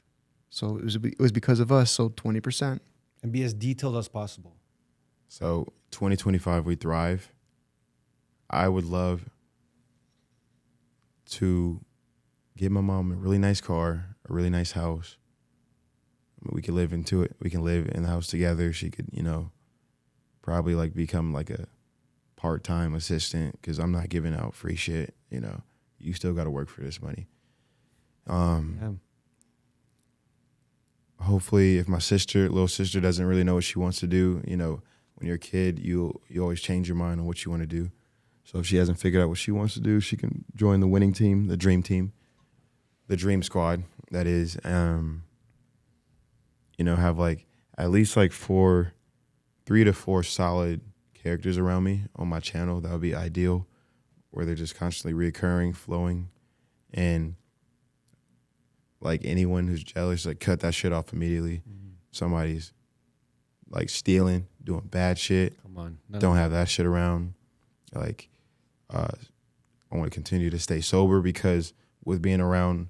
So it was because of us. So 20%. And be as detailed as possible. So 2025, we thrive. I would love to get my mom a really nice car, a really nice house. We could live into it. We can live in the house together. She could, probably like become like a part-time assistant because I'm not giving out free shit. You still got to work for this money. Yeah. Hopefully, if my little sister doesn't really know what she wants to do, when you're a kid, you always change your mind on what you want to do. So if she hasn't figured out what she wants to do, she can join the winning team, the dream team, the dream squad. That is, have like at least like 3 to 4 solid characters around me on my channel. That would be ideal, where they're just constantly reoccurring, flowing, and like anyone who's jealous, like cut that shit off immediately. Somebody's like stealing, doing bad shit. Come on. Don't have that shit around. Like, I want to continue to stay sober because with being around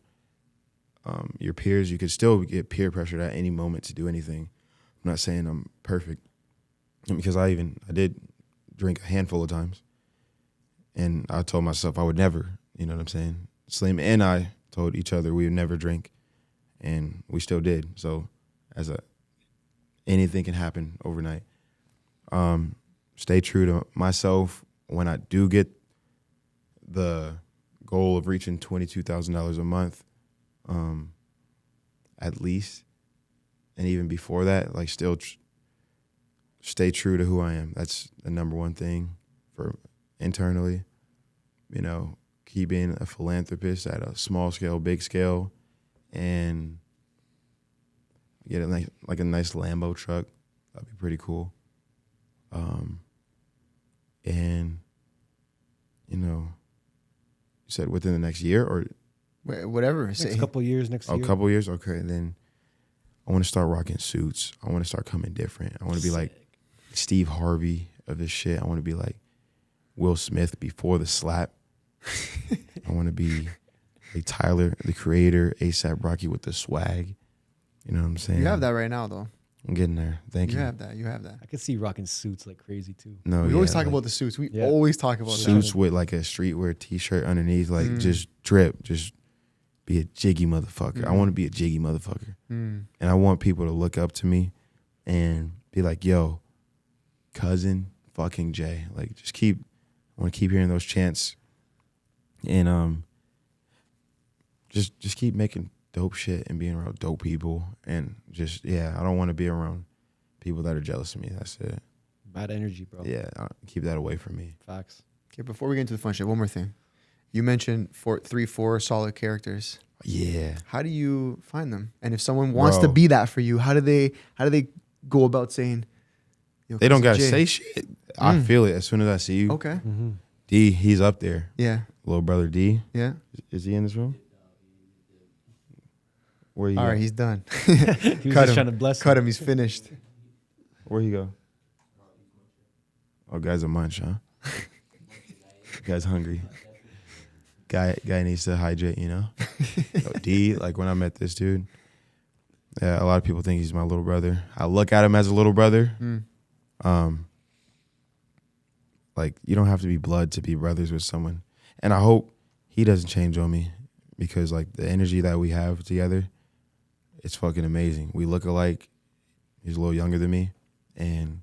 your peers, you could still get peer pressured at any moment to do anything. I'm not saying I'm perfect because I did drink a handful of times, and I told myself I would never. You know what I'm saying? Salim and I told each other we would never drink, and we still did. So, anything can happen overnight. Stay true to myself. When I do get the goal of reaching $22,000 a month, at least, and even before that, like still stay true to who I am. That's the number one thing for internally. Keep being a philanthropist at a small scale, big scale, and get a nice Lambo truck. That'd be pretty cool. And you said within the next year or Whatever. Next couple of years, next a year. couple years. Okay, then I want to start rocking suits. I want to start coming different. I want to be like Steve Harvey of this shit. I want to be like Will Smith before the slap. I want to be like Tyler, the Creator, ASAP Rocky with the swag. You know what I'm saying? You have that right now, though. I'm getting there. Thank you. You have that. You have that. I could see you rocking suits like crazy too. No, We always talk like about the suits. We Yeah. always talk about suits with like a streetwear T-shirt underneath, like just drip, just be a jiggy motherfucker. I want to be a jiggy motherfucker, and I want people to look up to me and be like, "Yo, cousin, fucking Jay." Like, just keep. I want to keep hearing those chants, and just keep making dope shit and being around dope people, and just I don't want to be around people that are jealous of me. That's it. Bad energy, bro. Yeah, keep that away from me. Facts. Okay, before we get into the fun shit, one more thing. You mentioned 4 solid characters. Yeah. How do you find them? And if someone wants to Bro. be that for you, how do they go about saying? Yo, They don't Cousin gotta Jay? say shit. I feel it as soon as I see you. Okay. D, he's up there. Yeah. Little brother D. Yeah. Is he in this room? Where you All go? right, he's done. He was Cut just him. trying to bless Cut him. He's finished. Where he go? Oh, guy's a munch, huh? Guy's hungry. Guy needs to hydrate, you know? Yo, D, like when I met this dude, yeah, a lot of people think he's my little brother. I look at him as a little brother. Like, you don't have to be blood to be brothers with someone. And I hope he doesn't change on me, because like the energy that we have together, it's fucking amazing. We look alike. He's a little younger than me. And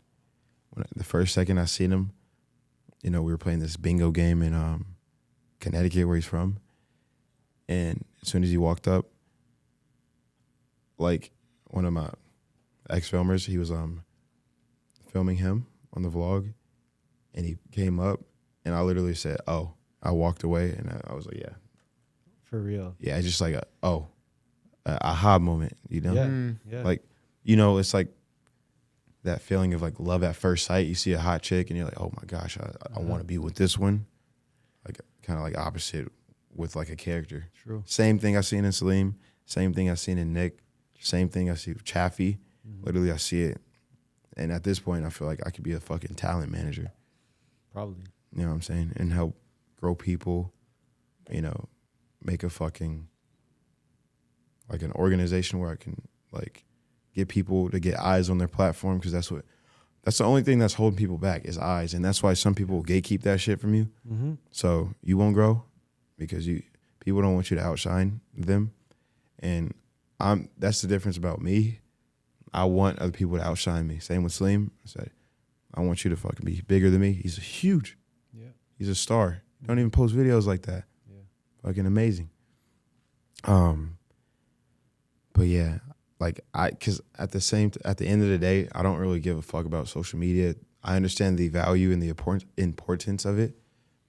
the first second I seen him, you know, we were playing this bingo game in Connecticut, where he's from. And as soon as he walked up, like one of my ex-filmers, he was filming him on the vlog, and he came up, and I literally said, "Oh." I walked away, and I was like, "Yeah." For real. Yeah, it's just like a aha moment, you know? Yeah. Like, you know, it's like that feeling of like love at first sight. You see a hot chick and you're like, "Oh my gosh, I want to be with this one." Like kind of like opposite with like a character. True. Same thing I seen in Salim, same thing I seen in Nick, same thing I see with Chaffee. Literally I see it. And at this point I feel like I could be a fucking talent manager. Probably. You know what I'm saying? And help grow people, you know, make a fucking, like an organization where I can like get people to get eyes on their platform, because that's the only thing that's holding people back is eyes. And that's why some people gatekeep that shit from you. So you won't grow because people don't want you to outshine them. And that's the difference about me. I want other people to outshine me. Same with Salim. I said, I want you to fucking be bigger than me. He's huge. Yeah. He's a star. Don't even post videos like that. Yeah. Fucking amazing. But yeah, like cause at the end of the day, I don't really give a fuck about social media. I understand the value and the importance of it,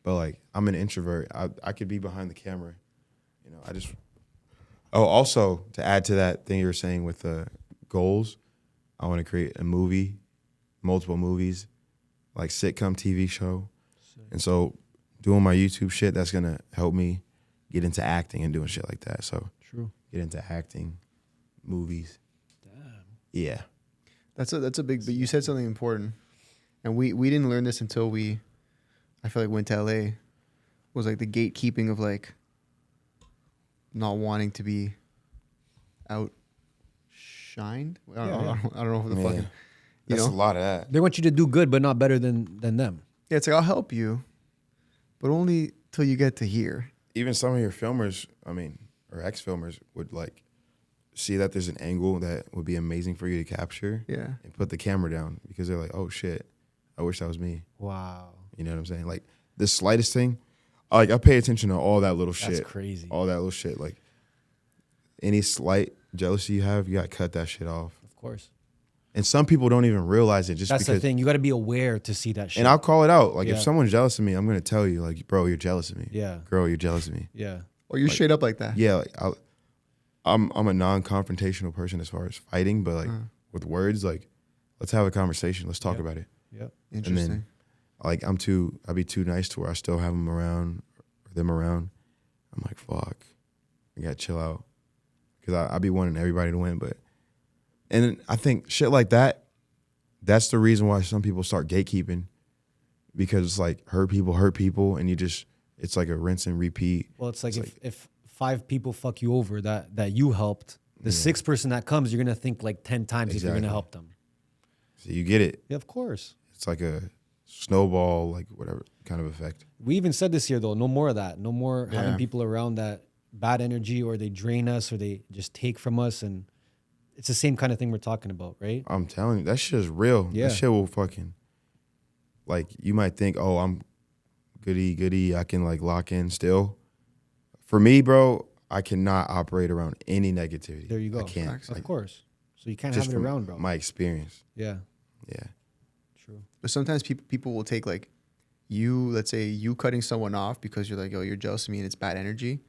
but like I'm an introvert. I could be behind the camera, you know. Also to add to that thing you were saying with the goals, I want to create a movie, multiple movies, like sitcom TV show. And so doing my YouTube shit, that's going to help me get into acting and doing shit like that. So True. get into acting, movies. Damn. Yeah. That's a big. But you said something important, and we didn't learn this until I feel like went to LA. Was like the gatekeeping of like not wanting to be outshined. I don't know if the fucking. You That's know? a lot of that. They want you to do good, but not better than them. Yeah, it's like I'll help you, but only till you get to here. Even some of your filmers, or ex-filmers would like see that there's an angle that would be amazing for you to capture. Yeah. And put the camera down because they're like, "Oh shit, I wish that was me." Wow. You know what I'm saying? Like the slightest thing, I pay attention to all that little shit. That's crazy. All that little shit. Like any slight jealousy you have, you gotta cut that shit off. Of course. And some people don't even realize it just That's because. the thing. You got to be aware to see that shit. And I'll call it out. Like Yeah. if someone's jealous of me, I'm gonna tell you, like, bro, you're jealous of me. Yeah. Girl, you're jealous of me. Yeah. Or you're straight up like that. Yeah, like I'm a non-confrontational person as far as fighting, but like with words, like let's have a conversation. Let's talk about it. Yep. Interesting. And then like I'd be too nice to where I still have them around or them around. I'm like, fuck, I gotta chill out because I be wanting everybody to win, and I think shit like that. That's the reason why some people start gatekeeping, because it's like hurt people, and it's like a rinse and repeat. Well, it's like if 5 people fuck you over that you helped, The sixth person that comes, you're gonna think like 10 times if you're gonna help them. So you get it. Yeah, of course. It's like a snowball, like whatever kind of effect. We even said this year though, no more of that. No more having people around that bad energy, or they drain us, or they just take from us, and it's the same kind of thing we're talking about, right? I'm telling you, that shit is real. Yeah. That shit will fucking, like, you might think, oh, I'm goody, I can like lock in still. For me, bro, I cannot operate around any negativity. There you go. I can't. Of course. So you can't Just have it from around, bro. my experience. Yeah. Yeah. True. But sometimes people will take like you, let's say you cutting someone off because you're like, oh, you're jealous of me and it's bad energy.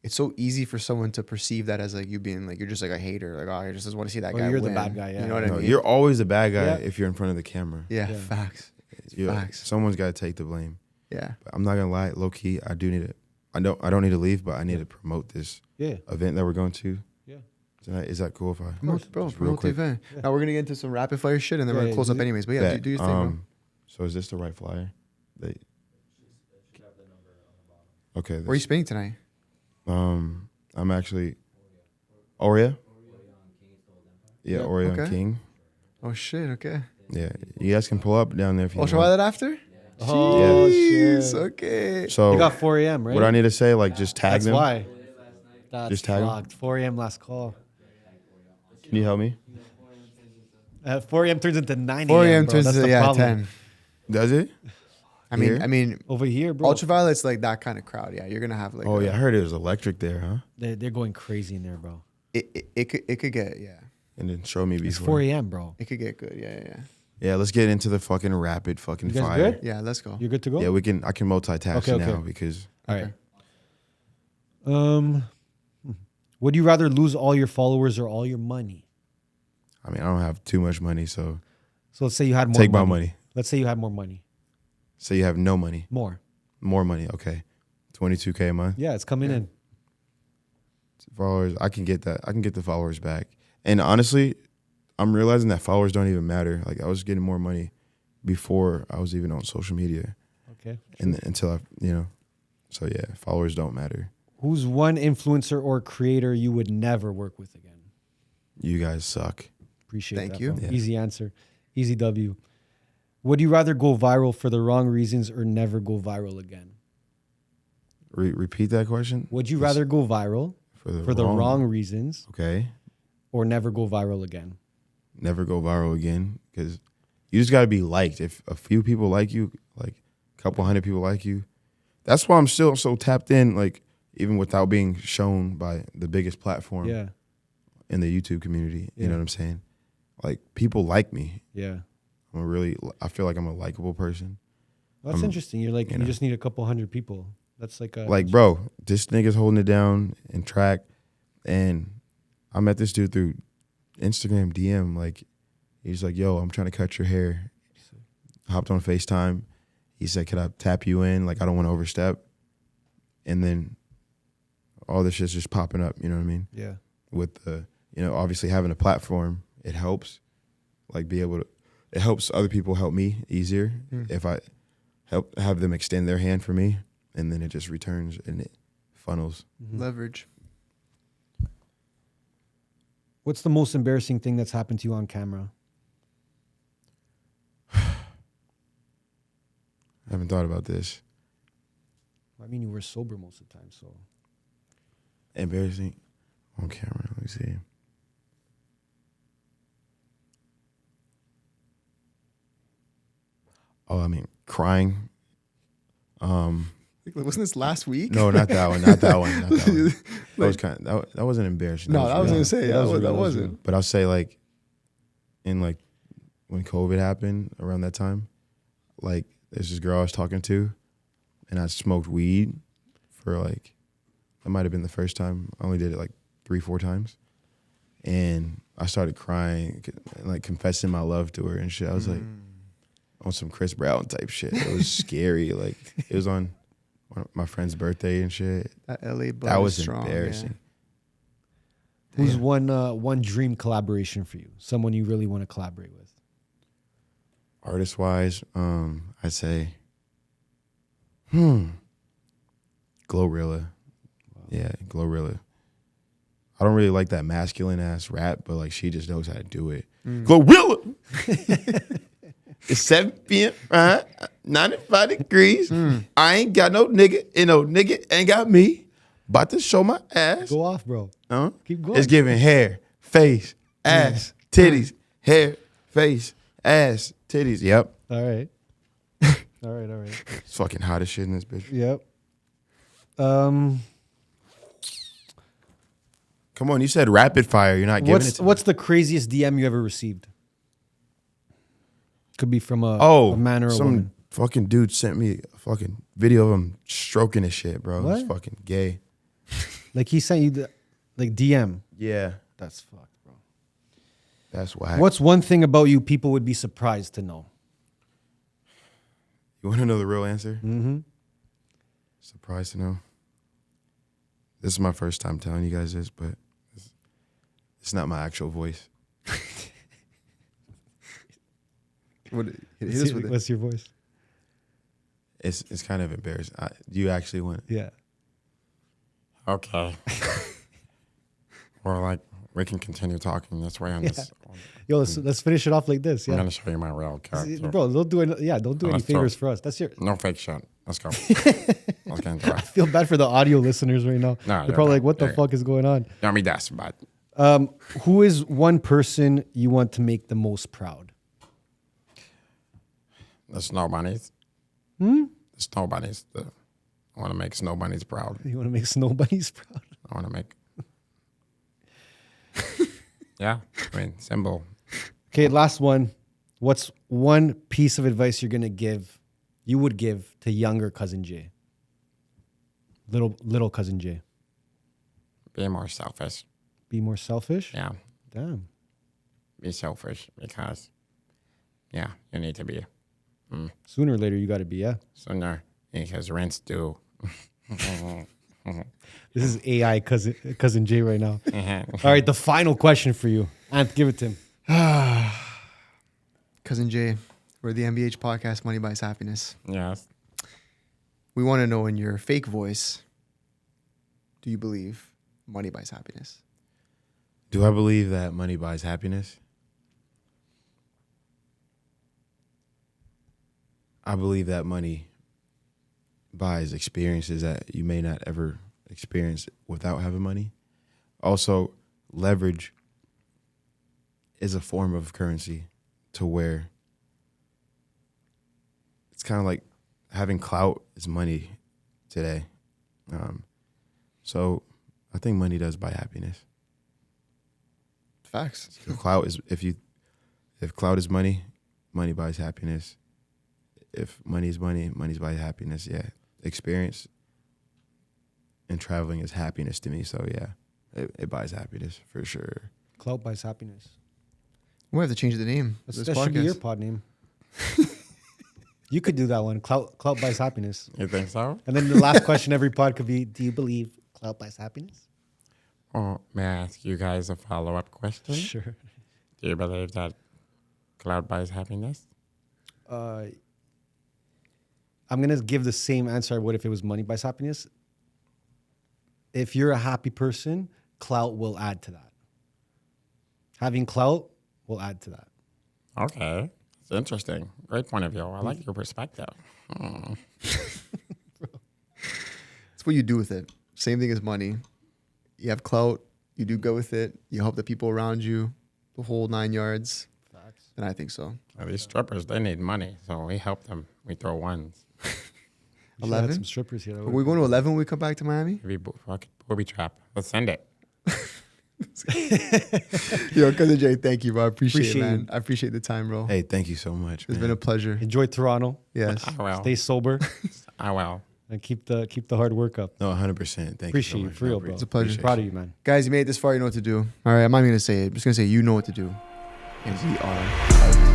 It's so easy for someone to perceive that as like you being like, you're just like a hater. Like, oh, I just want to see that guy you're win. the bad guy, yeah. You know what I No, mean? you're always the bad guy Yeah. if you're in front of the camera. Yeah, Yeah. facts. Facts. Someone's got to take the blame. Yeah. But I'm not gonna lie, low key, I do need to. I don't need to leave, but I need to promote this Yeah. event that we're going to Yeah. tonight. Is that cool if I? Promote, bro, Just real promote the quick. event. Now we're gonna get into some rapid fire shit and then Yeah, we're gonna yeah, close do up it. anyways. But yeah, Bet. do your thing, bro. So is this the right flyer? Okay. Where are you spinning tonight? I'm actually Oreo. Yeah, Yeah, Oreo okay. and King. Oh shit. Okay. Yeah, you guys can pull up down there if you want. Ultraviolet after? Oh, Jeez, shit. okay. So You got 4 a.m., right? what I need to say, like, just tag That's them. why. That's Just tag 'em? fucked. 4 a.m. last call. Can you help me? 4 a.m. turns into 9 a.m. 4 a.m. bro. turns That's into the problem. 10. Does it? Here? I mean, Over here, bro. ultraviolet's like that kind of crowd. Yeah, you're gonna have like. Oh yeah, I heard it was electric there, huh? They're going crazy in there, bro. It could get And then show me It's before. 4 a.m., bro. it could get good. Yeah. Yeah, let's get into the fucking rapid fucking You guys fire. good? Yeah, let's go. You're good to go? Yeah, I can multitask Okay, okay. now because All right. Would you rather lose all your followers or all your money? I mean I don't have too much money, so So let's say you had more take money. my money. Let's say you had more money. So you have no money. More. More money, okay. 22K a month. Yeah, it's coming in. Followers, I can get that. I can get the followers back. And honestly, I'm realizing that followers don't even matter. Like I was getting more money before I was even on social media. Okay. And until I, so yeah, followers don't matter. Who's one influencer or creator you would never work with again? You guys suck. Appreciate Thank that. you. Bro. Yeah. Easy answer. Easy W. Would you rather go viral for the wrong reasons or never go viral again? Repeat that question. Would you rather go viral for the wrong reasons Okay. or never go viral again? Never go viral again because you just got to be liked. If a few people like you, like a couple hundred people like you, that's why I'm still so tapped in. Like even without being shown by the biggest platform Yeah. in the YouTube community, you Yeah. know what I'm saying? Like people like me. Yeah. I feel like I'm a likable person. Well, that's interesting. You're like, you you know. just need a couple hundred people. That's like a. Like, bro, this nigga's holding it down in track, and I met this dude through Instagram DM. Like, he's like, yo, I'm trying to cut your hair. Hopped on FaceTime. He said, could I tap you in? Like, I don't want to overstep. And then all this shit's just popping up, you know what I mean? Yeah. With the, obviously having a platform, it helps. Like, it helps other people help me easier if I have them extend their hand for me, and then it just returns and it funnels. Leverage. What's the most embarrassing thing that's happened to you on camera? I haven't thought about this. I mean, you were sober most of the time, so. Embarrassing on camera. Let me see. Oh, I mean, crying. Wasn't this last week? No, not that one. Not that one. Not that one. That was that wasn't embarrassing. No, That I was real. gonna say that wasn't. But I'll say like, in like, when COVID happened around that time, like there's this girl I was talking to, and I smoked weed for like, that might have been the first time. I only did it like 3-4 times, and I started crying and like confessing my love to her and shit. I was like, on some Chris Brown type shit. It was scary. Like it was on one of my friend's birthday and shit. That LA buzz That was is strong, embarrassing. Who's one dream collaboration for you? Someone you really want to collaborate with? Artist wise, I'd say, Glorilla. Wow. Yeah, Glorilla. I don't really like that masculine ass rap, but like she just knows how to do it. Gorilla. It's 7 p.m. 95 degrees. I ain't got no nigga, and no nigga ain't got me. About to show my ass. Go off, bro. Keep going. It's giving hair, face, ass, titties, hair, face, ass, titties. Yep. All right. All right. It's fucking hot as shit in this bitch. Yep. Come on, you said rapid fire. You're not giving it to What's the craziest DM you ever received? Could be from a man or a some woman. fucking dude sent me a fucking video of him stroking his shit, bro. What? It's fucking gay. Like he sent you the DM. Yeah. That's fucked, bro. That's whack. What's one thing about you people would be surprised to know? You want to know the real answer? Mm-hmm. Surprised to know. This is my first time telling you guys this, but it's not my actual voice. Hit us with it. What's your voice? It's kind of embarrassing. Do you actually want it? Yeah. Okay. Or like we can continue talking this way on this. Yo, let's finish it off like this. I'm Yeah. gonna show you my real character. Bro, don't do any favors for us. That's your. No fake shit. Let's go. Let's get into I it. feel bad for the audio listeners right now. No, They're probably like, "What the you're- fuck is going on?" Don't be that's bad. Who is one person you want to make the most proud? The snow bunnies. The snow bunnies. I want to make snow bunnies proud. You want to make snow bunnies proud? I want to make. Yeah, I mean, symbol. Okay, last one. What's one piece of advice you would give to younger cousin Jay? Little cousin Jay. Be more selfish. Be more selfish? Yeah, Damn. be selfish because, yeah, you need to be Sooner or later, you got to be, yeah. sooner because rents due. This is AI cousin Jay right now. All right, the final question for you. Ant, give it to him. Cousin Jay, we're the MBH podcast, Money Buys Happiness. Yes. We want to know in your fake voice, do you believe money buys happiness? Do I believe that money buys happiness? I believe that money buys experiences that you may not ever experience without having money. Also, leverage is a form of currency to where it's kind of like having clout is money today. So I think money does buy happiness. Facts. If clout is money, money buys happiness. If money is money, money buys happiness. Yeah, experience and traveling is happiness to me. So yeah, it buys happiness for sure. Clout buys happiness. We have to change the name. of That this should be your podcast. pod name. You could do that one. Clout buys happiness. You think so? And then the last question every pod could be, do you believe clout buys happiness? Oh, may I ask you guys a follow-up question? Sure. Do you believe that cloud buys happiness? I'm going to give the same answer I would if it was money buys happiness. If you're a happy person, clout will add to that. Having clout will add to that. Okay. It's interesting. Great point of view. I like your perspective. It's what you do with it. Same thing as money. You have clout, you do good with it, you help the people around you, the whole 9 yards. Facts. And I think so. Well, these strippers, they need money, so we help them. We throw ones. 11? Some strippers here. Are we going to 11 when we come back to Miami? We fucking booby trap. Let's send it. Yo, Cousin Jay, thank you, bro. I appreciate it, Appreciate man. you. I appreciate the time, bro. Hey, thank you so much. It's been a pleasure. Enjoy Toronto. Yes. I will. Stay sober I will. and keep the hard work up. No, 100%. Thank you. Appreciate so you, much. for real, bro. It's a pleasure. Appreciate Proud of you, man. Guys, you made it this far, you know what to do. All right, I'm not even going to say it. I'm just going to say you know what to do. And we are out.